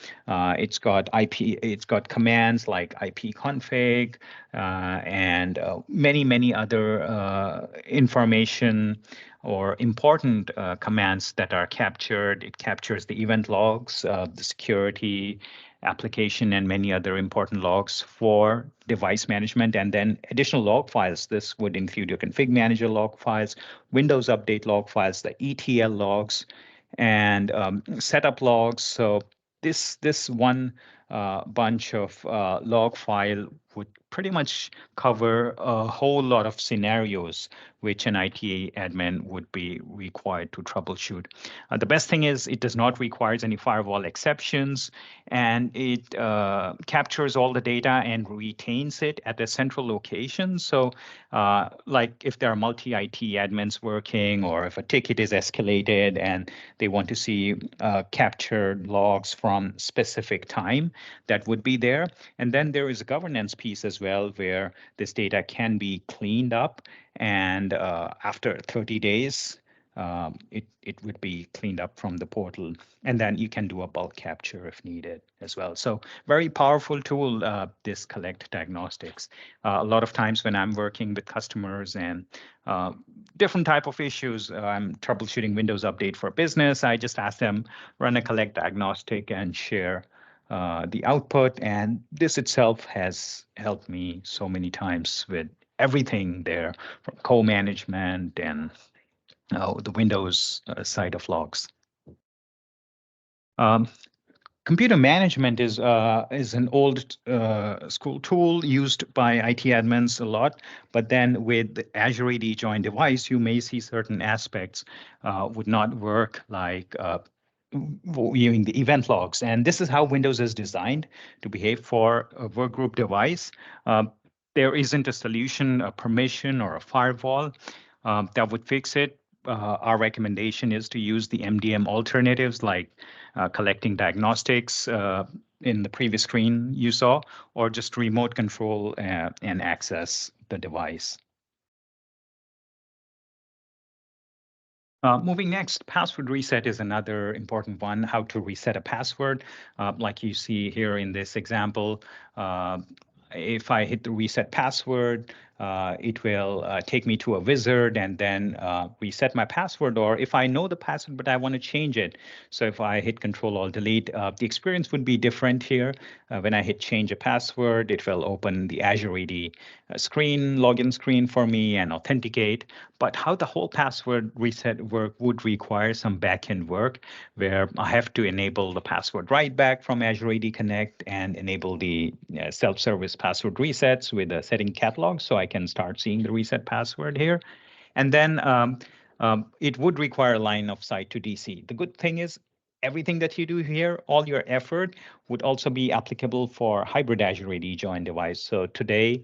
It's got commands like ipconfig and many other information or important commands that are captured. It captures the event logs, the security, application, and many other important logs for device management, and then additional log files. This would include your config manager log files, Windows update log files, the ETL logs, and setup logs. So this one bunch of log file would pretty much cover a whole lot of scenarios which an IT admin would be required to troubleshoot. The best thing is it does not require any firewall exceptions, and it captures all the data and retains it at a central location. So like if there are multi-IT admins working, or if a ticket is escalated and they want to see captured logs from specific time, that would be there. And then there is a governance piece as well, where this data can be cleaned up, and after 30 days, it would be cleaned up from the portal, and then you can do a bulk capture if needed as well. So very powerful tool, this Collect Diagnostics. A lot of times when I'm working with customers and different type of issues, I'm troubleshooting Windows Update for Business, I just ask them, run a Collect Diagnostic and share the output. And this itself has helped me so many times with everything there, from co-management and the Windows side of logs. Computer management is an old school tool used by IT admins a lot, but then with the Azure AD join device, you may see certain aspects would not work, like viewing the event logs. And this is how Windows is designed to behave for a workgroup device. There isn't a solution, a permission, or a firewall that would fix it. Our recommendation is to use the MDM alternatives, like collecting diagnostics in the previous screen you saw, or just remote control and access the device. Moving next, password reset is another important one. How to reset a password. Like you see here in this example, if I hit the reset password, it will take me to a wizard and then reset my password. Or if I know the password, but I want to change it. So if I hit Control-Alt-Delete, the experience would be different here. When I hit change a password, it will open the Azure AD screen, login screen for me, and authenticate. But how the whole password reset work would require some backend work, where I have to enable the password write back from Azure AD Connect and enable the self-service password resets with a setting catalog, so I can start seeing the reset password here. And then it would require a line of sight to DC. The good thing is everything that you do here, all your effort would also be applicable for hybrid Azure AD join device. So today,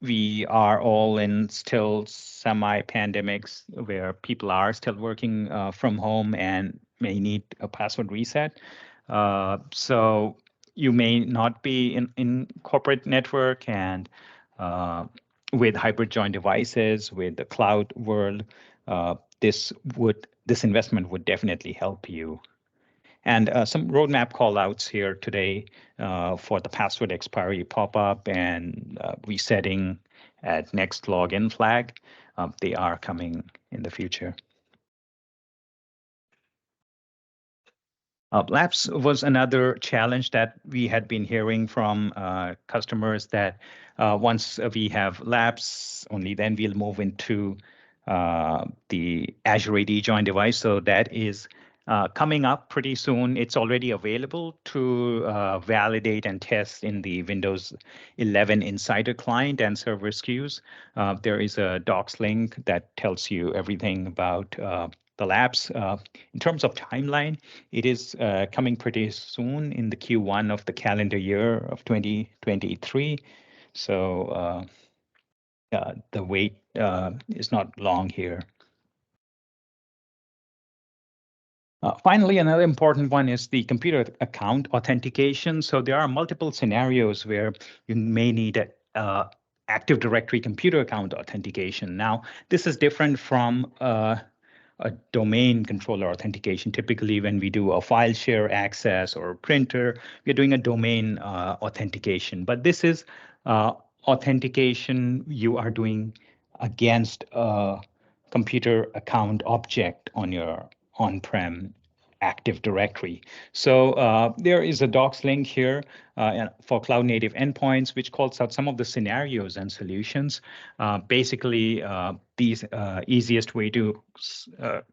we are all in still semi-pandemics where people are still working from home and may need a password reset. So you may not be in corporate network, and with hybrid joint devices, with the cloud world, this investment would definitely help you. And some roadmap callouts here today for the password expiry pop-up and resetting at next login flag. They are coming in the future. Lapse was another challenge that we had been hearing from customers, that once we have lapse, only then we'll move into the Azure AD join device. So that is coming up pretty soon. It's already available to validate and test in the Windows 11 Insider client and server SKUs. There is a docs link that tells you everything about the lapse. In terms of timeline, it is coming pretty soon in the Q1 of the calendar year of 2023. So the wait is not long here. Finally, another important one is the computer account authentication. So there are multiple scenarios where you may need a Active Directory computer account authentication. Now, this is different from a domain controller authentication. Typically, when we do a file share access or a printer, we're doing a domain authentication. But this is authentication you are doing against a computer account object on your on-prem Active Directory. So there is a docs link here for cloud native endpoints, which calls out some of the scenarios and solutions. Basically, these easiest way to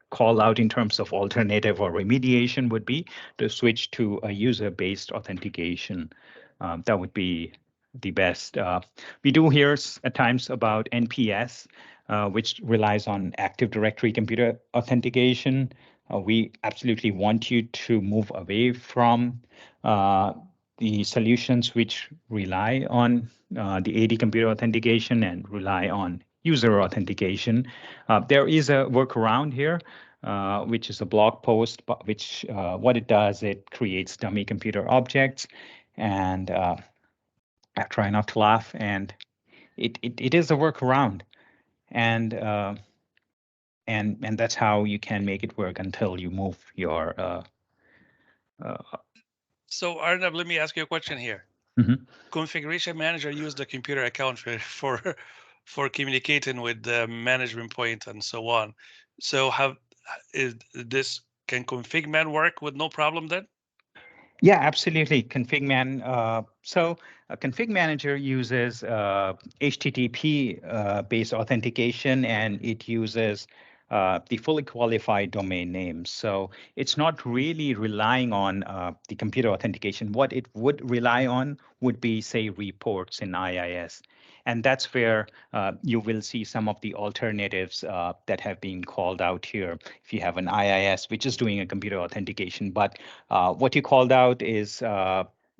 call out in terms of alternative or remediation would be to switch to a user-based authentication. That would be the best. We do hear at times about NPS, which relies on Active Directory computer authentication. We absolutely want you to move away from the solutions which rely on the AD computer authentication and rely on user authentication. There is a workaround here, which is a blog post, which what it does, it creates dummy computer objects, and I try not to laugh, and it is a workaround, and that's how you can make it work until you move your. So Arnab, let me ask you a question here. Mhm. Configuration manager use the computer account for communicating with the management point and so on. So is this can config man work with no problem then? Yeah, absolutely. Config-man. So a config manager uses HTTP-based authentication, and it uses the fully qualified domain names. So it's not really relying on the computer authentication. What it would rely on would be, say, reports in IIS. And that's where you will see some of the alternatives that have been called out here. If you have an IIS, which is doing a computer authentication, but what you called out is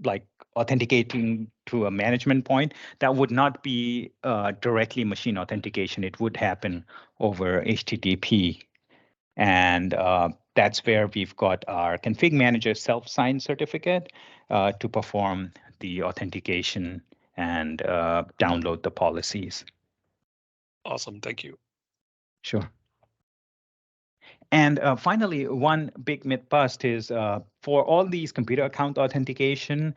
like authenticating to a management point, that would not be directly machine authentication. It would happen over HTTP. And that's where we've got our config manager self-signed certificate to perform the authentication and download the policies. Awesome, thank you. Sure. And finally, one big myth bust is for all these computer account authentication,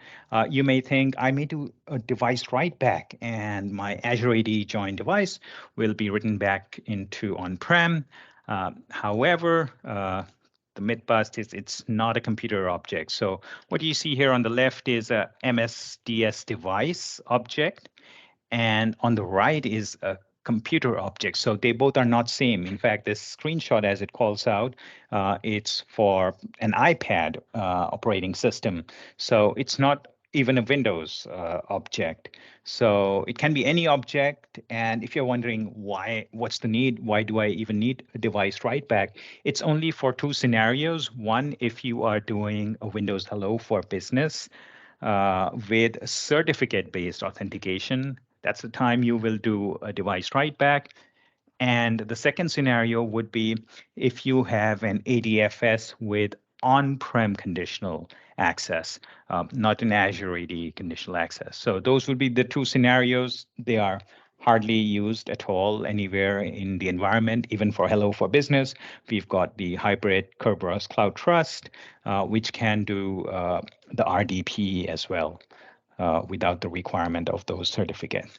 you may think I may do a device write back and my Azure AD join device will be written back into on-prem. However, the myth bust is it's not a computer object. So what you see here on the left is a MSDS device object, and on the right is a computer object. So they both are not same. In fact, this screenshot, as it calls out, it's for an iPad operating system. So it's not even a Windows object. So it can be any object. And if you're wondering what's the need? Why do I even need a device write back? It's only for two scenarios. One, if you are doing a Windows Hello for Business with certificate-based authentication. That's the time you will do a device write back. And the second scenario would be if you have an ADFS with on-prem conditional access, not an Azure AD conditional access. So those would be the two scenarios. They are hardly used at all anywhere in the environment, even for Hello for Business. We've got the hybrid Kerberos Cloud Trust, which can do the RDP as well without the requirement of those certificates.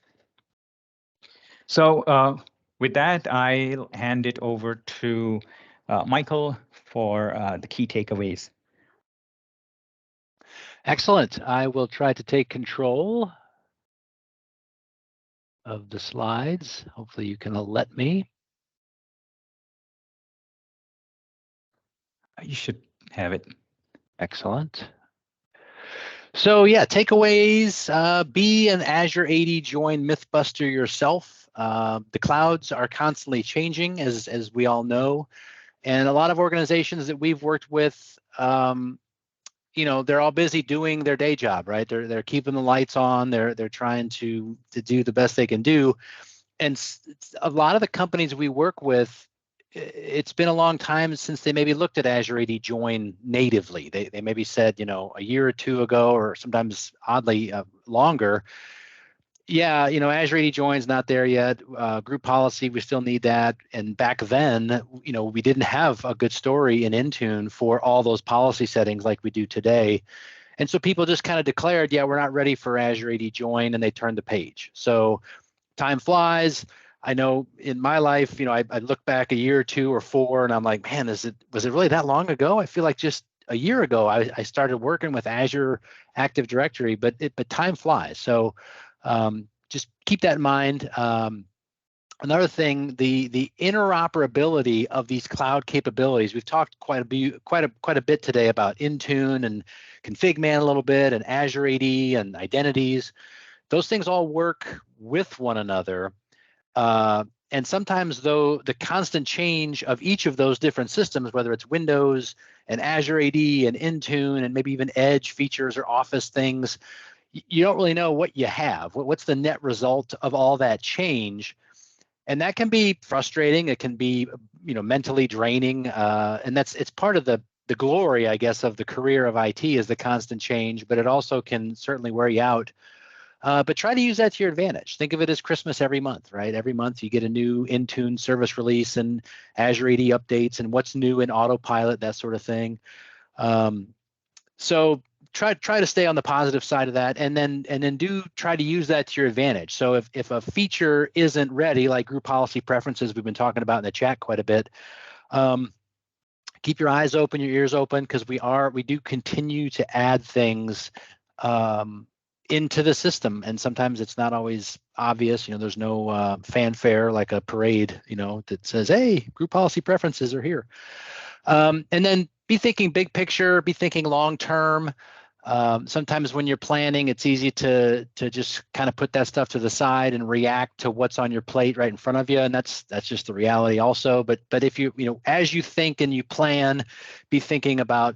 So with that, I'll hand it over to Michael for the key takeaways. Excellent. I will try to take control of the slides. Hopefully you can let me. You should have it. Excellent. So yeah, takeaways, be an Azure AD join Mythbuster yourself. The clouds are constantly changing, as we all know. And a lot of organizations that we've worked with, you know, they're all busy doing their day job, right? They're keeping the lights on. They're trying to do the best they can do. And a lot of the companies we work with, it's been a long time since they maybe looked at Azure AD Join natively. They maybe said, a year or two ago, or sometimes oddly longer, yeah, Azure AD Join's not there yet. Group policy, we still need that. And back then, we didn't have a good story in Intune for all those policy settings like we do today. And so people just kind of declared, yeah, we're not ready for Azure AD Join, and they turned the page. So time flies. I know in my life, I look back a year or two or four, and I'm like, man, was it really that long ago? I feel like just a year ago I started working with Azure Active Directory, but time flies. So just keep that in mind. Another thing, the interoperability of these cloud capabilities. We've talked quite a bit today about Intune and ConfigMan a little bit, and Azure AD and identities. Those things all work with one another. And sometimes, though, the constant change of each of those different systems, whether it's Windows and Azure AD and Intune and maybe even Edge features or Office things, you don't really know what you have. What's the net result of all that change? And that can be frustrating. It can be, mentally draining. And it's part of the glory, I guess, of the career of IT is the constant change, but it also can certainly wear you out. But try to use that to your advantage. Think of it as Christmas every month, right? Every month you get a new Intune service release and Azure AD updates and what's new in Autopilot, that sort of thing. So try to stay on the positive side of that, and then do try to use that to your advantage. So if a feature isn't ready, like group policy preferences we've been talking about in the chat quite a bit, keep your eyes open, your ears open, because we do continue to add things into the system, and sometimes it's not always obvious. There's no fanfare like a parade, that says, hey, group policy preferences are here. And then be thinking big picture, be thinking long term. Sometimes when you're planning, it's easy to just kind of put that stuff to the side and react to what's on your plate right in front of you, and that's just the reality also. But if you as you think and you plan, be thinking about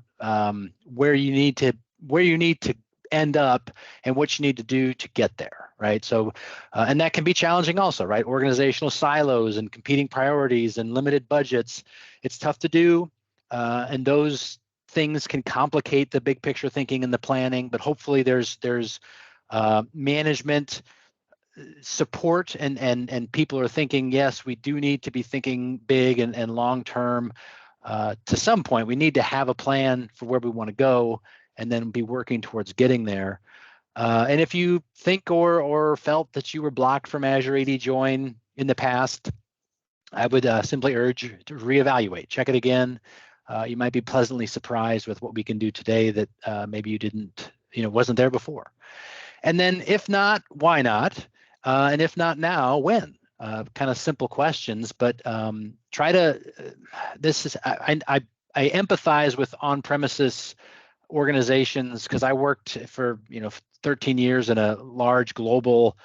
where you need to end up and what you need to do to get there, right? So and that can be challenging also, right? Organizational silos and competing priorities and limited budgets, it's tough to do, and those things can complicate the big picture thinking and the planning, but hopefully there's management support and people are thinking, yes, we do need to be thinking big and long term. To some point, we need to have a plan for where we want to go and then be working towards getting there. And if you think or felt that you were blocked from Azure AD Join in the past, I would simply urge you to reevaluate, check it again. You might be pleasantly surprised with what we can do today that maybe you didn't, wasn't there before. And then if not, why not? And if not now, when? Kind of simple questions, but try to, I empathize with on-premises organizations because I worked for 13 years in a large global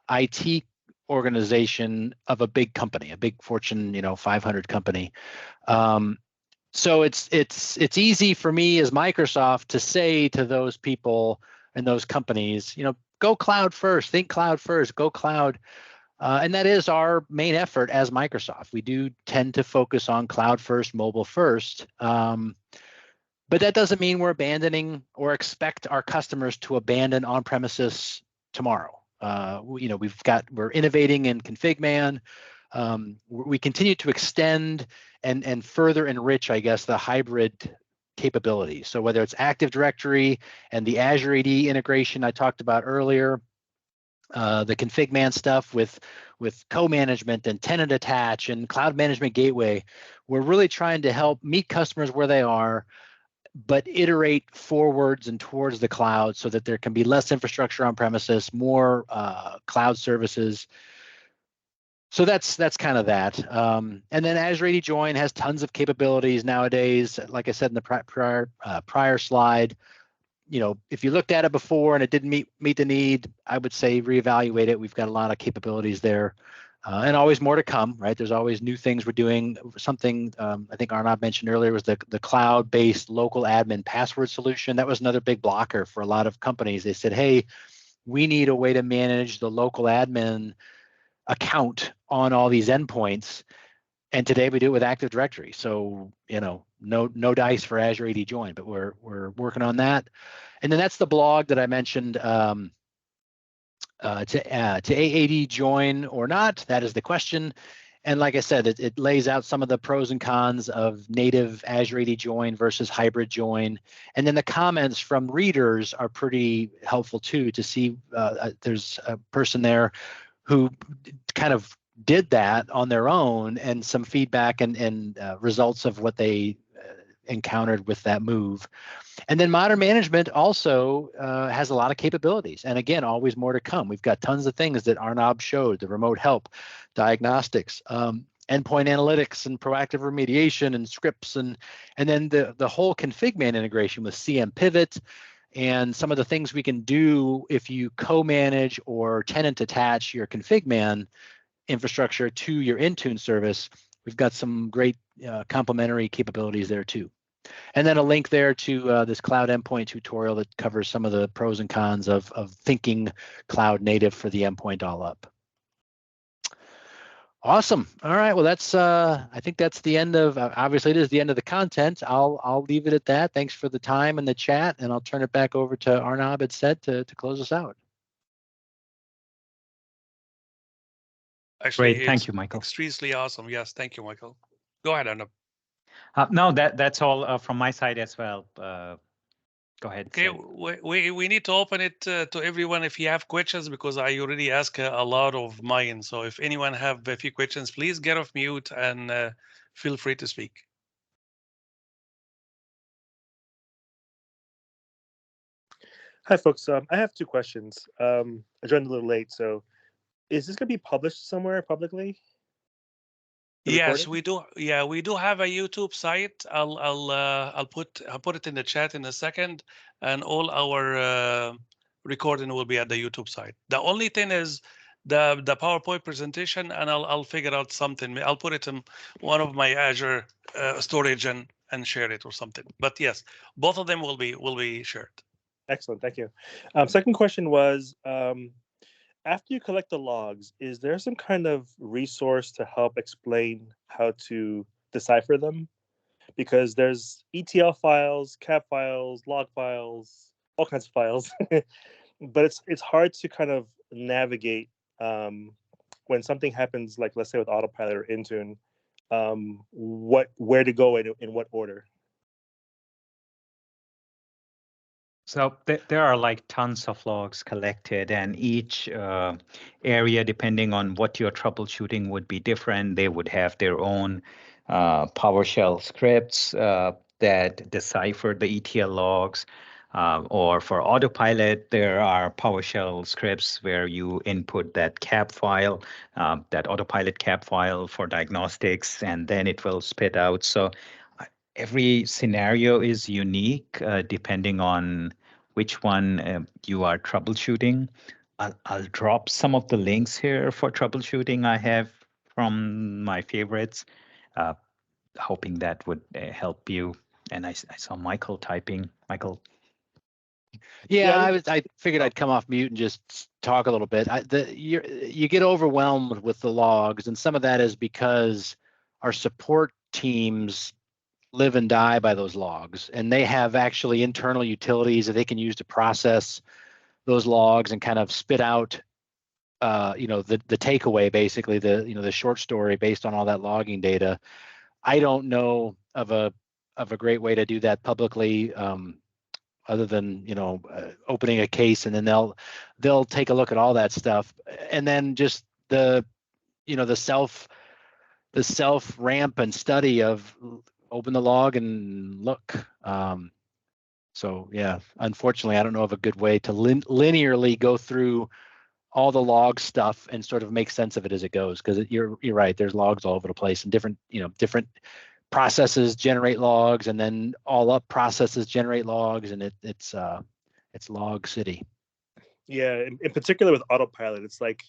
IT organization of a big company, a big Fortune 500 company. So it's easy for me as Microsoft to say to those people and those companies, go cloud first, think cloud first, go cloud. And that is our main effort as Microsoft. We do tend to focus on cloud first, mobile first. But that doesn't mean we're abandoning or expect our customers to abandon on-premises tomorrow. We're innovating in ConfigMan. We continue to extend and further enrich, I guess, the hybrid capabilities. So whether it's Active Directory and the Azure AD integration I talked about earlier, the ConfigMan stuff with co-management and tenant attach and cloud management gateway, we're really trying to help meet customers where they are, but iterate forwards and towards the cloud so that there can be less infrastructure on premises, more cloud services. So that's kind of that. And then Azure AD Join has tons of capabilities nowadays. Like I said in the prior slide, if you looked at it before and it didn't meet the need, I would say reevaluate it. We've got a lot of capabilities there. And always more to come, right? There's always new things we're doing. Something I think Arnab mentioned earlier was the cloud-based local admin password solution. That was another big blocker for a lot of companies. They said, hey, we need a way to manage the local admin account on all these endpoints. And today we do it with Active Directory. So, you know, no dice for Azure AD Join, but we're working on that. And then that's the blog that I mentioned, to AAD Join or not, that is the question. And like I said, it lays out some of the pros and cons of native Azure AD Join versus hybrid join. And then the comments from readers are pretty helpful too, to see there's a person there who kind of did that on their own, and some feedback and results of what they encountered with that move. And then Modern Management also has a lot of capabilities. And again, always more to come. We've got tons of things that Arnab showed, the remote help, diagnostics, endpoint analytics, and proactive remediation, and scripts, and then the whole config man integration with CM Pivot, and some of the things we can do if you co-manage or tenant attach your config man infrastructure to your Intune service. We've got some great complementary capabilities there too. And then a link there to this cloud endpoint tutorial that covers some of the pros and cons of thinking cloud native for the endpoint all up. Awesome. All right. Well, that's I think that's the end of, obviously it is the end of the content. I'll leave it at that. Thanks for the time and the chat, and I'll turn it back over to Arnab instead to close us out. Actually, Great. Thank you, Michael. Extremely awesome. Yes, thank you, Michael. Go ahead, Arnab. No, that's all from my side as well. Go ahead. Okay, we need to open it to everyone if you have questions, because I already asked a lot of mine. So if anyone have a few questions, please get off mute and feel free to speak. Hi, folks. I have two questions. I joined a little late, so is this going to be published somewhere publicly? Yes, we do. Yeah, we do have a YouTube site. I'll put it in the chat in a second, and all our recording will be at the YouTube site. The only thing is the PowerPoint presentation, and I'll figure out something. I'll put it in one of my Azure storage and share it or something. But yes, both of them will be shared. Excellent, thank you. Second question was, after you collect the logs, is there some kind of resource to help explain how to decipher them? Because there's ETL files, CAP files, log files, all kinds of files, but it's hard to kind of navigate when something happens, like let's say with Autopilot or Intune, where to go in what order. So there are like tons of logs collected, and each area, depending on what you're troubleshooting, would be different. They would have their own PowerShell scripts that decipher the ETL logs. Or for Autopilot, there are PowerShell scripts where you input that CAP file, that Autopilot CAP file for diagnostics, and then it will spit out. So every scenario is unique depending on which one you are troubleshooting. I'll drop some of the links here for troubleshooting I have from my favorites, hoping that would help you. And I saw Michael typing. Michael. Yeah, I figured I'd come off mute and just talk a little bit. You get overwhelmed with the logs, and some of that is because our support teams live and die by those logs, and they have actually internal utilities that they can use to process those logs and kind of spit out the takeaway, basically the short story based on all that logging data. I don't know of a great way to do that publicly, other than opening a case, and then they'll take a look at all that stuff, and then just the self ramp and study of open the log and look. So yeah, unfortunately, I don't know of a good way to linearly go through all the log stuff and sort of make sense of it as it goes, because you're right. There's logs all over the place, and different processes generate logs, and then all up processes generate logs, and it's log city. Yeah, in particular with Autopilot, it's like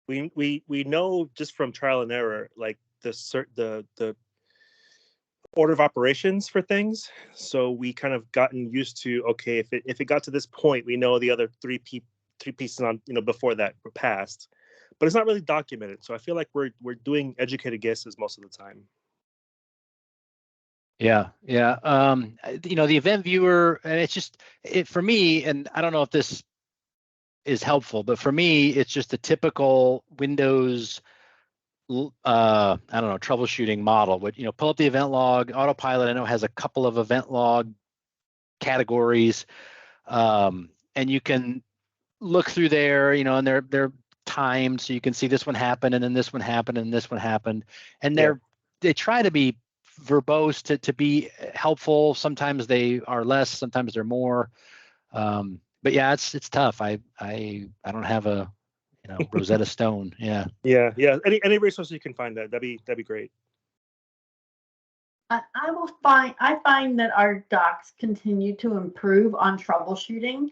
we know just from trial and error, like the order of operations for things. So we kind of gotten used to, okay, if it got to this point, we know the other three pieces on before that were passed. but it's not really documented. So I feel like we're doing educated guesses most of the time. Yeah. The event viewer, and it's just for me, and I don't know if this is helpful, but for me, it's just a typical Windows, I don't know, troubleshooting model. But pull up the event log. Autopilot, I know, has a couple of event log categories, and you can look through there, and they're timed, so you can see this one happened, and then this one happened, and this one happened, and they try to be verbose to be helpful. Sometimes they are less, sometimes they're more. But yeah, it's tough. I don't have a Rosetta Stone. Yeah. Yeah. Any resource you can find that'd be great. I find that our docs continue to improve on troubleshooting.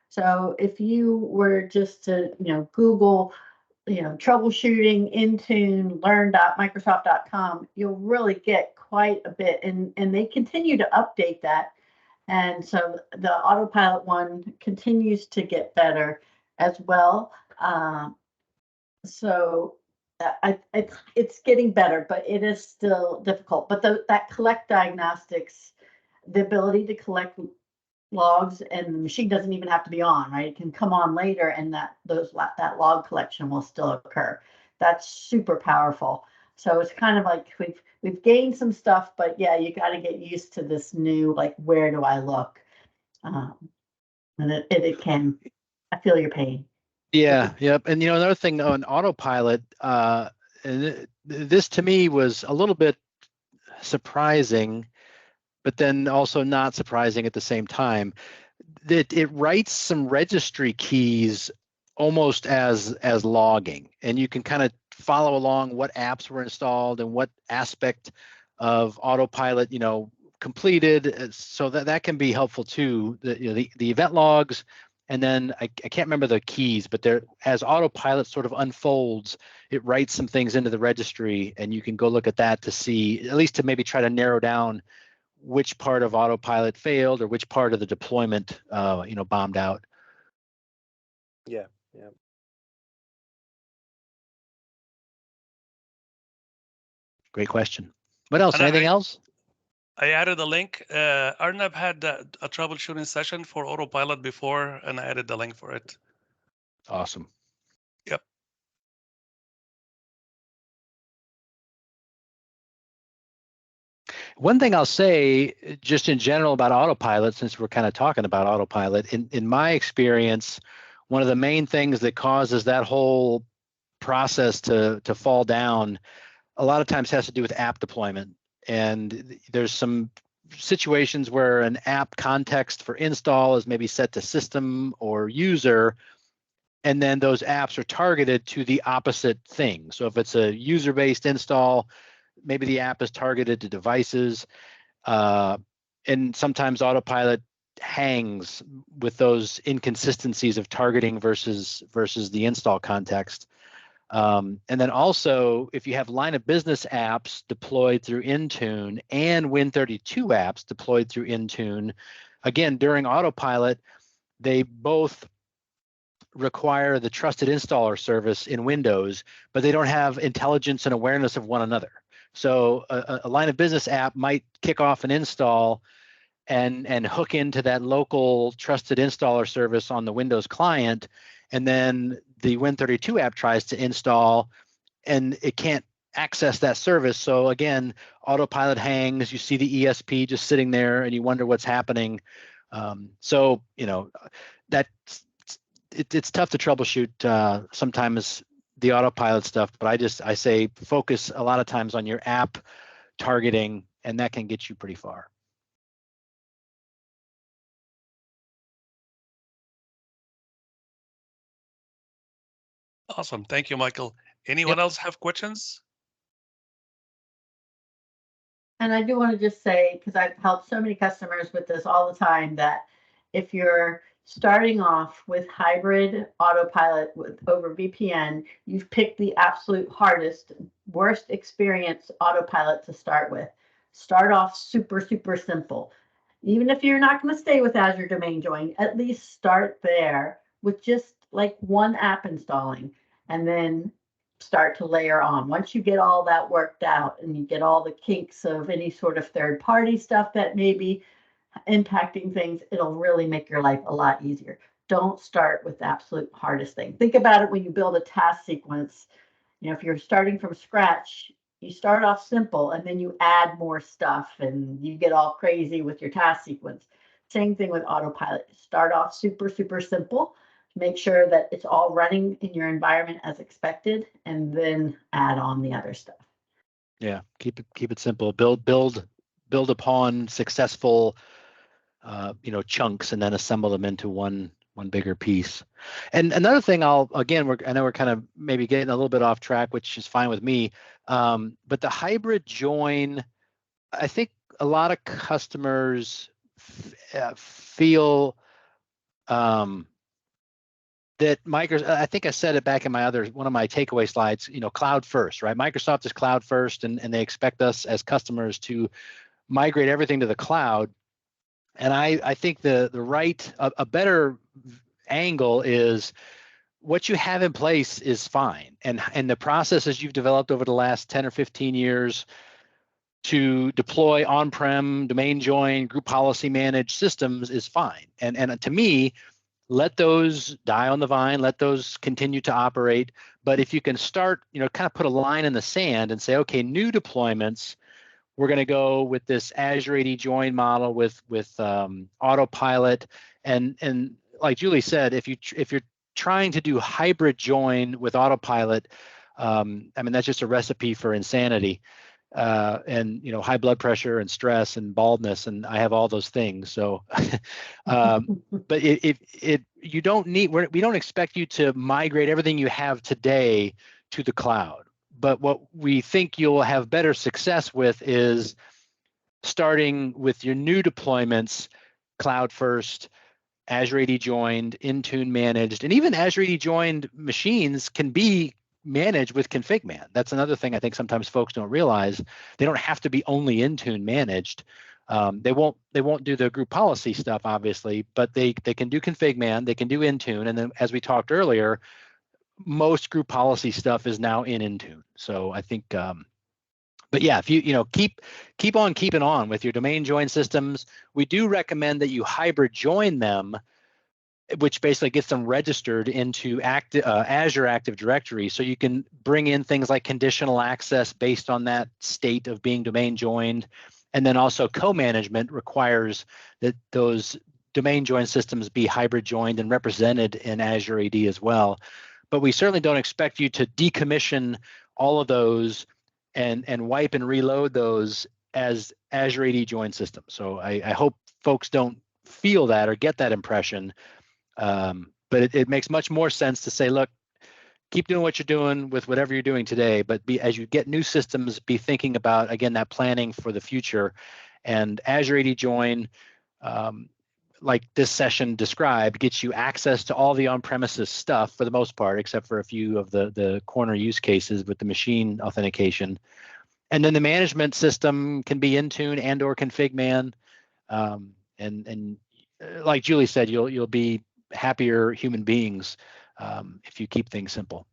So if you were just to Google troubleshooting Intune learn.microsoft.com, you'll really get quite a bit, and they continue to update that. And so the autopilot one continues to get better as well. So it's getting better, but it is still difficult. But that collect diagnostics, the ability to collect logs, and the machine doesn't even have to be on, right? It can come on later, and that log collection will still occur. That's super powerful. So it's kind of like we've gained some stuff, but yeah, you got to get used to this new, like, where do I look? And it can. I feel your pain. Yeah. Yep. And another thing on autopilot, and this to me was a little bit surprising, but then also not surprising at the same time, that it writes some registry keys almost as logging, and you can kind of follow along what apps were installed and what aspect of autopilot completed. So that can be helpful too. The event logs. And then I can't remember the keys, but as autopilot sort of unfolds, it writes some things into the registry, and you can go look at that to see, at least to maybe try to narrow down which part of autopilot failed or which part of the deployment bombed out. Yeah. Great question. What else? Anything else? I added a link. Arnab had a troubleshooting session for autopilot before, and I added the link for it. Awesome. Yep. One thing I'll say, just in general about autopilot, since we're kind of talking about autopilot, in my experience, one of the main things that causes that whole process to fall down a lot of times has to do with app deployment. And there's some situations where an app context for install is maybe set to system or user, and then those apps are targeted to the opposite thing. So if it's a user-based install, maybe the app is targeted to devices, and sometimes autopilot hangs with those inconsistencies of targeting versus the install context. And then also, if you have line of business apps deployed through Intune and Win32 apps deployed through Intune, again, during autopilot, they both require the trusted installer service in Windows, but they don't have intelligence and awareness of one another. So a line of business app might kick off an install and hook into that local trusted installer service on the Windows client, and then the Win32 app tries to install and it can't access that service. So again, autopilot hangs, you see the ESP just sitting there and you wonder what's happening. So it's tough to troubleshoot sometimes the autopilot stuff, but I say focus a lot of times on your app targeting, and that can get you pretty far. Awesome. Thank you, Michael. Anyone else have questions? And I do want to just say, because I've helped so many customers with this all the time, that if you're starting off with hybrid autopilot over VPN, you've picked the absolute hardest, worst experience autopilot to start with. Start off super, super simple. Even if you're not going to stay with Azure Domain Join, at least start there with just like one app installing. and then start to layer on. Once you get all that worked out and you get all the kinks of any sort of third-party stuff that may be impacting things, it'll really make your life a lot easier. Don't start with the absolute hardest thing. Think about it when you build a task sequence. You know, if you're starting from scratch, you start off simple and then you add more stuff and you get all crazy with your task sequence. Same thing with autopilot. Start off super, super simple. Make sure that it's all running in your environment as expected, and then add on the other stuff. Yeah, keep it simple. Build upon successful chunks, and then assemble them into one bigger piece. And another thing, I know we're kind of maybe getting a little bit off track, which is fine with me. But the hybrid join, I think a lot of customers feel that Microsoft, I think I said it back in one of my takeaway slides, cloud first, right? Microsoft is cloud first, and they expect us as customers to migrate everything to the cloud. And I think a better angle is what you have in place is fine. And the processes you've developed over the last 10 or 15 years to deploy on-prem, domain join, group policy managed systems is fine. And to me, let those die on the vine, let those continue to operate. But if you can start, kind of put a line in the sand and say, okay, new deployments, we're going to go with this Azure AD join model with autopilot. And like Julie said, if you're trying to do hybrid join with autopilot, that's just a recipe for insanity. And high blood pressure and stress and baldness, and I have all those things. So, but you don't need. We don't expect you to migrate everything you have today to the cloud. But what we think you'll have better success with is starting with your new deployments, cloud first, Azure AD joined, Intune managed, and even Azure AD joined machines can be managed with config-man. That's another thing I think sometimes folks don't realize. They don't have to be only Intune managed. They won't do the group policy stuff, obviously, but they can do config-man, they can do Intune, and then as we talked earlier, most group policy stuff is now in Intune. So I think, but yeah, if you keep on keeping on with your domain join systems, we do recommend that you hybrid join them, which basically gets them registered into Azure Active Directory, so you can bring in things like conditional access based on that state of being domain joined. And then also co-management requires that those domain join systems be hybrid joined and represented in Azure AD as well. But we certainly don't expect you to decommission all of those and wipe and reload those as Azure AD join systems. So I hope folks don't feel that or get that impression. But it makes much more sense to say, look, keep doing what you're doing with whatever you're doing today, but as you get new systems, be thinking about, again, that planning for the future. And Azure AD join, like this session described, gets you access to all the on-premises stuff for the most part, except for a few of the corner use cases with the machine authentication. And then the management system can be Intune and or config-man. And like Julie said, you'll be happier human beings if you keep things simple.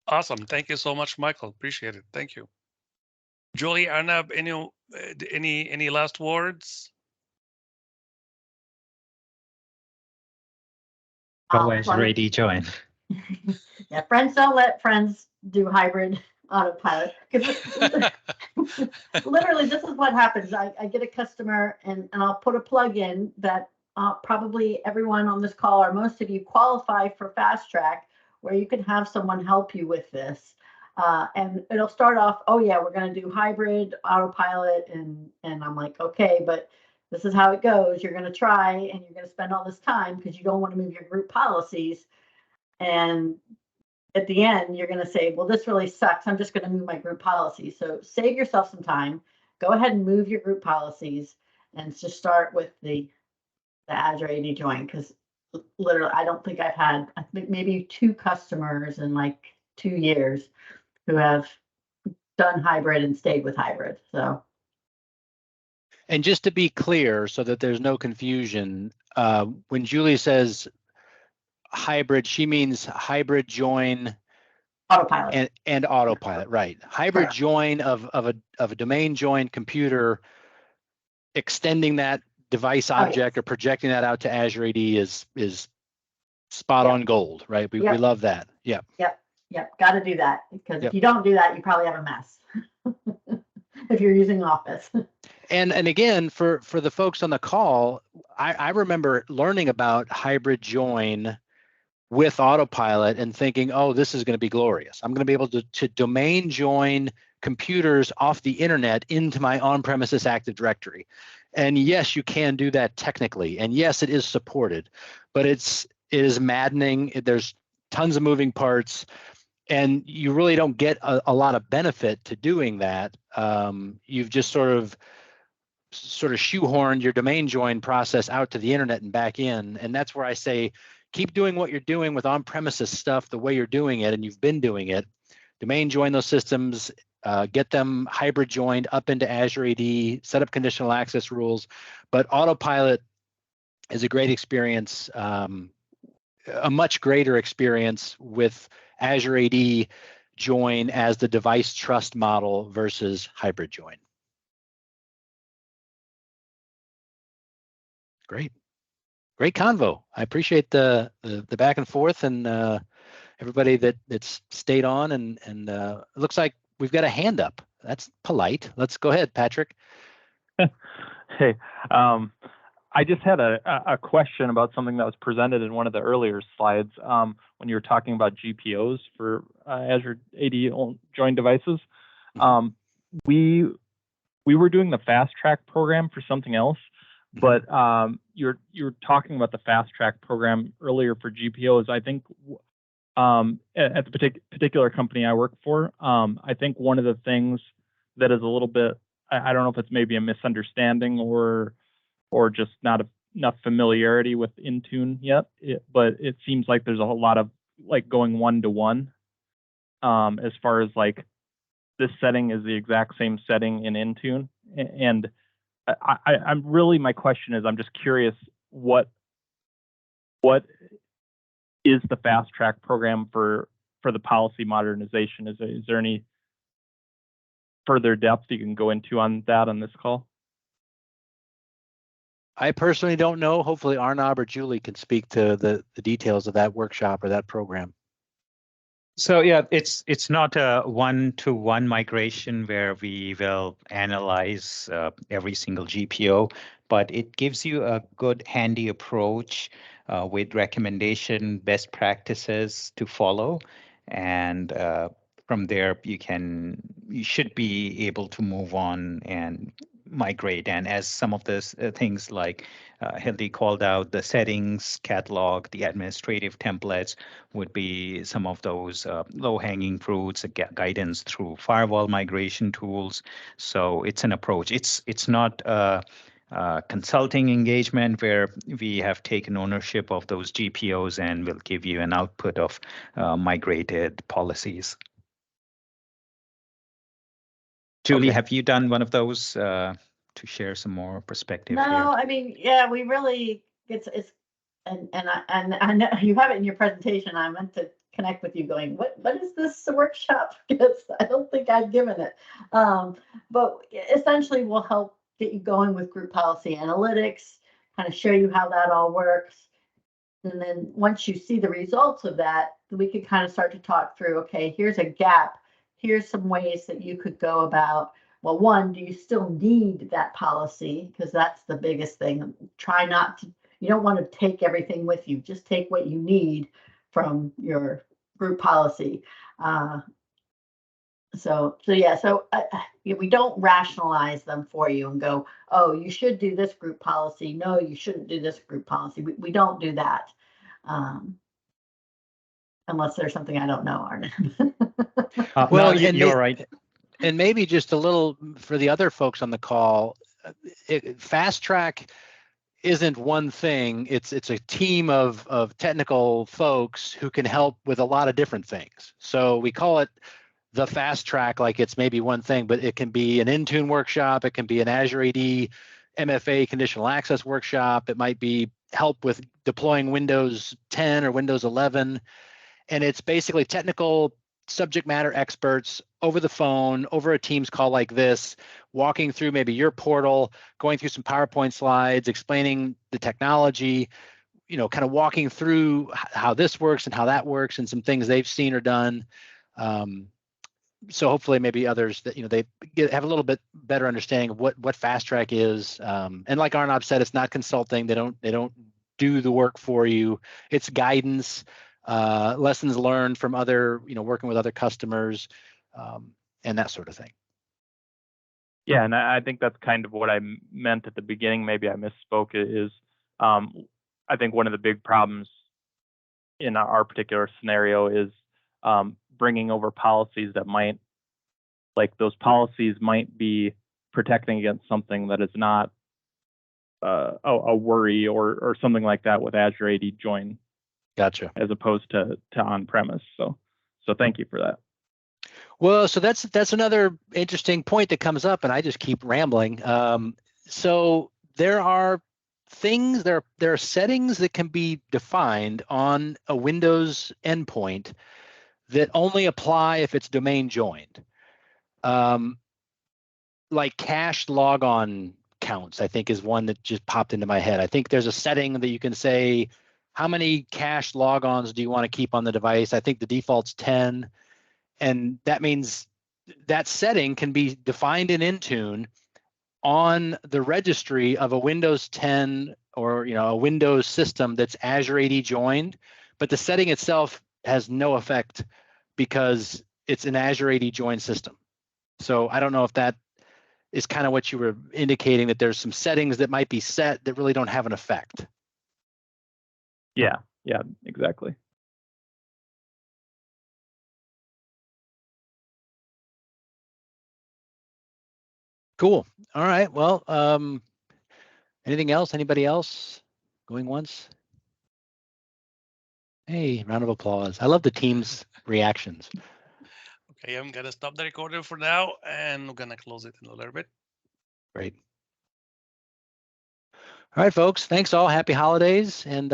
Awesome. Thank you so much, Michael. Appreciate it. Thank you. Julie, Arnab, any last words? Always ready join. Yeah, friends don't let friends do hybrid autopilot, because literally this is what happens. I get a customer and I'll put a plug in that probably everyone on this call, or most of you, qualify for Fast Track, where you can have someone help you with this. And it'll start off, oh yeah, we're going to do hybrid autopilot, and I'm like, okay, but this is how it goes. You're going to try, and you're going to spend all this time because you don't want to move your group policies. And at the end, you're going to say, well, this really sucks. I'm just going to move my group policies. So save yourself some time. Go ahead and move your group policies, and just start with the Azure AD join, because literally, I don't think I've had, I think maybe 2 customers in like 2 years who have done hybrid and stayed with hybrid. So And just to be clear, so that there's no confusion, when Julie says hybrid, she means hybrid join Autopilot. and autopilot, right? Hybrid Correct. join of a domain join computer, extending that device object or projecting that out to Azure AD is spot on gold, right? We love that. Yeah. Yep. Got to do that, because Yep. if you don't do that, you probably have a mess. If you're using Office. And again, for the folks on the call, I remember learning about hybrid join with autopilot and thinking, oh, this is going to be glorious. I'm going to be able to domain join computers off the internet into my on-premises Active Directory. And yes, you can do that technically. And yes, it is supported, but it is maddening. There's tons of moving parts, and you really don't get a lot of benefit to doing that. You've just sort of shoehorned your domain join process out to the internet and back in. And that's where I say, keep doing what you're doing with on-premises stuff the way you're doing it, and you've been doing it. Domain join those systems, get them hybrid joined up into Azure AD, set up conditional access rules. But autopilot is a great experience, a much greater experience with Azure AD join as the device trust model versus hybrid join. Great convo. I appreciate the back and forth, and everybody that's stayed on, and it looks like we've got a hand up. That's polite. Let's go ahead, Patrick. Hey, I just had a question about something that was presented in one of the earlier slides when you were talking about GPOs for Azure AD joined devices. We were doing the fast track program for something else, but you're talking about the fast track program earlier for GPOs. I think at the particular company I work for, I think one of the things that is a little bit, I don't know if it's maybe a misunderstanding or just not enough familiarity with Intune yet, but it seems like there's a whole lot of like going one-to-one as far as like this setting is the exact same setting in Intune. And I'm really, my question is, I'm just curious, what is the fast track program for the policy modernization? Is there any further depth you can go into on that on this call? I personally don't know. Hopefully Arnab or Julie can speak to the details of that workshop or that program. So yeah, it's not a one-to-one migration where we will analyze every single GPO, but it gives you a good handy approach with recommendation, best practices to follow, and from there you should be able to move on and migrate. And as some of the things like Hildy called out, the settings catalog, the administrative templates would be some of those low-hanging fruits, guidance through firewall migration tools. So it's an approach. It's not a consulting engagement where we have taken ownership of those GPOs and will give you an output of migrated policies. Julie, have you done one of those to share some more perspective here? No, I mean, yeah, we really, it's and I know you have it in your presentation. I meant to connect with you going, what is this workshop? Because I don't think I've given it. But essentially we'll help get you going with group policy analytics, kind of show you how that all works. And then once you see the results of that, we can kind of start to talk through, okay, here's a gap. Here's some ways that you could go about, well, one, do you still need that policy? Because that's the biggest thing. Try not to, you don't want to take everything with you. Just take what you need from your group policy. So we don't rationalize them for you and go, oh, you should do this group policy. No, you shouldn't do this group policy. We don't do that. Unless there's something I don't know, Arnab. Well, no, you're right. And maybe just a little for the other folks on the call, fast track isn't one thing. It's a team of technical folks who can help with a lot of different things. So we call it the fast track like it's maybe one thing, but it can be an Intune workshop. It can be an Azure AD MFA conditional access workshop. It might be help with deploying Windows 10 or Windows 11. And it's basically technical subject matter experts over the phone, over a Teams call like this, walking through maybe your portal, going through some PowerPoint slides, explaining the technology, kind of walking through how this works and how that works and some things they've seen or done. So hopefully maybe others that, they have a little bit better understanding of what Fast Track is. And like Arnab said, it's not consulting. They don't do the work for you. It's guidance, lessons learned from other, working with other customers, and that sort of thing. Yeah, and I think that's kind of what I meant at the beginning. Maybe I misspoke. Is I think one of the big problems in our particular scenario is bringing over policies that might, like those policies might be protecting against something that is not a worry or something like that with Azure AD Join. Gotcha. As opposed to on-premise. So thank you for that. Well, so that's another interesting point that comes up, and I just keep rambling. So there are things, there are settings that can be defined on a Windows endpoint that only apply if it's domain joined. Like cached logon counts, I think, is one that just popped into my head. I think there's a setting that you can say, how many cached logons do you want to keep on the device? I think the default's 10. And that means that setting can be defined in Intune on the registry of a Windows 10 or a Windows system that's Azure AD joined, but the setting itself has no effect because it's an Azure AD joined system. So I don't know if that is kind of what you were indicating, that there's some settings that might be set that really don't have an effect. Yeah, exactly. Cool. All right. Well, anything else? Anybody else? Going once? Hey, round of applause. I love the team's reactions. Okay, I'm gonna stop the recording for now, and I'm gonna close it in a little bit. Great. All right, folks. Thanks all. Happy holidays, and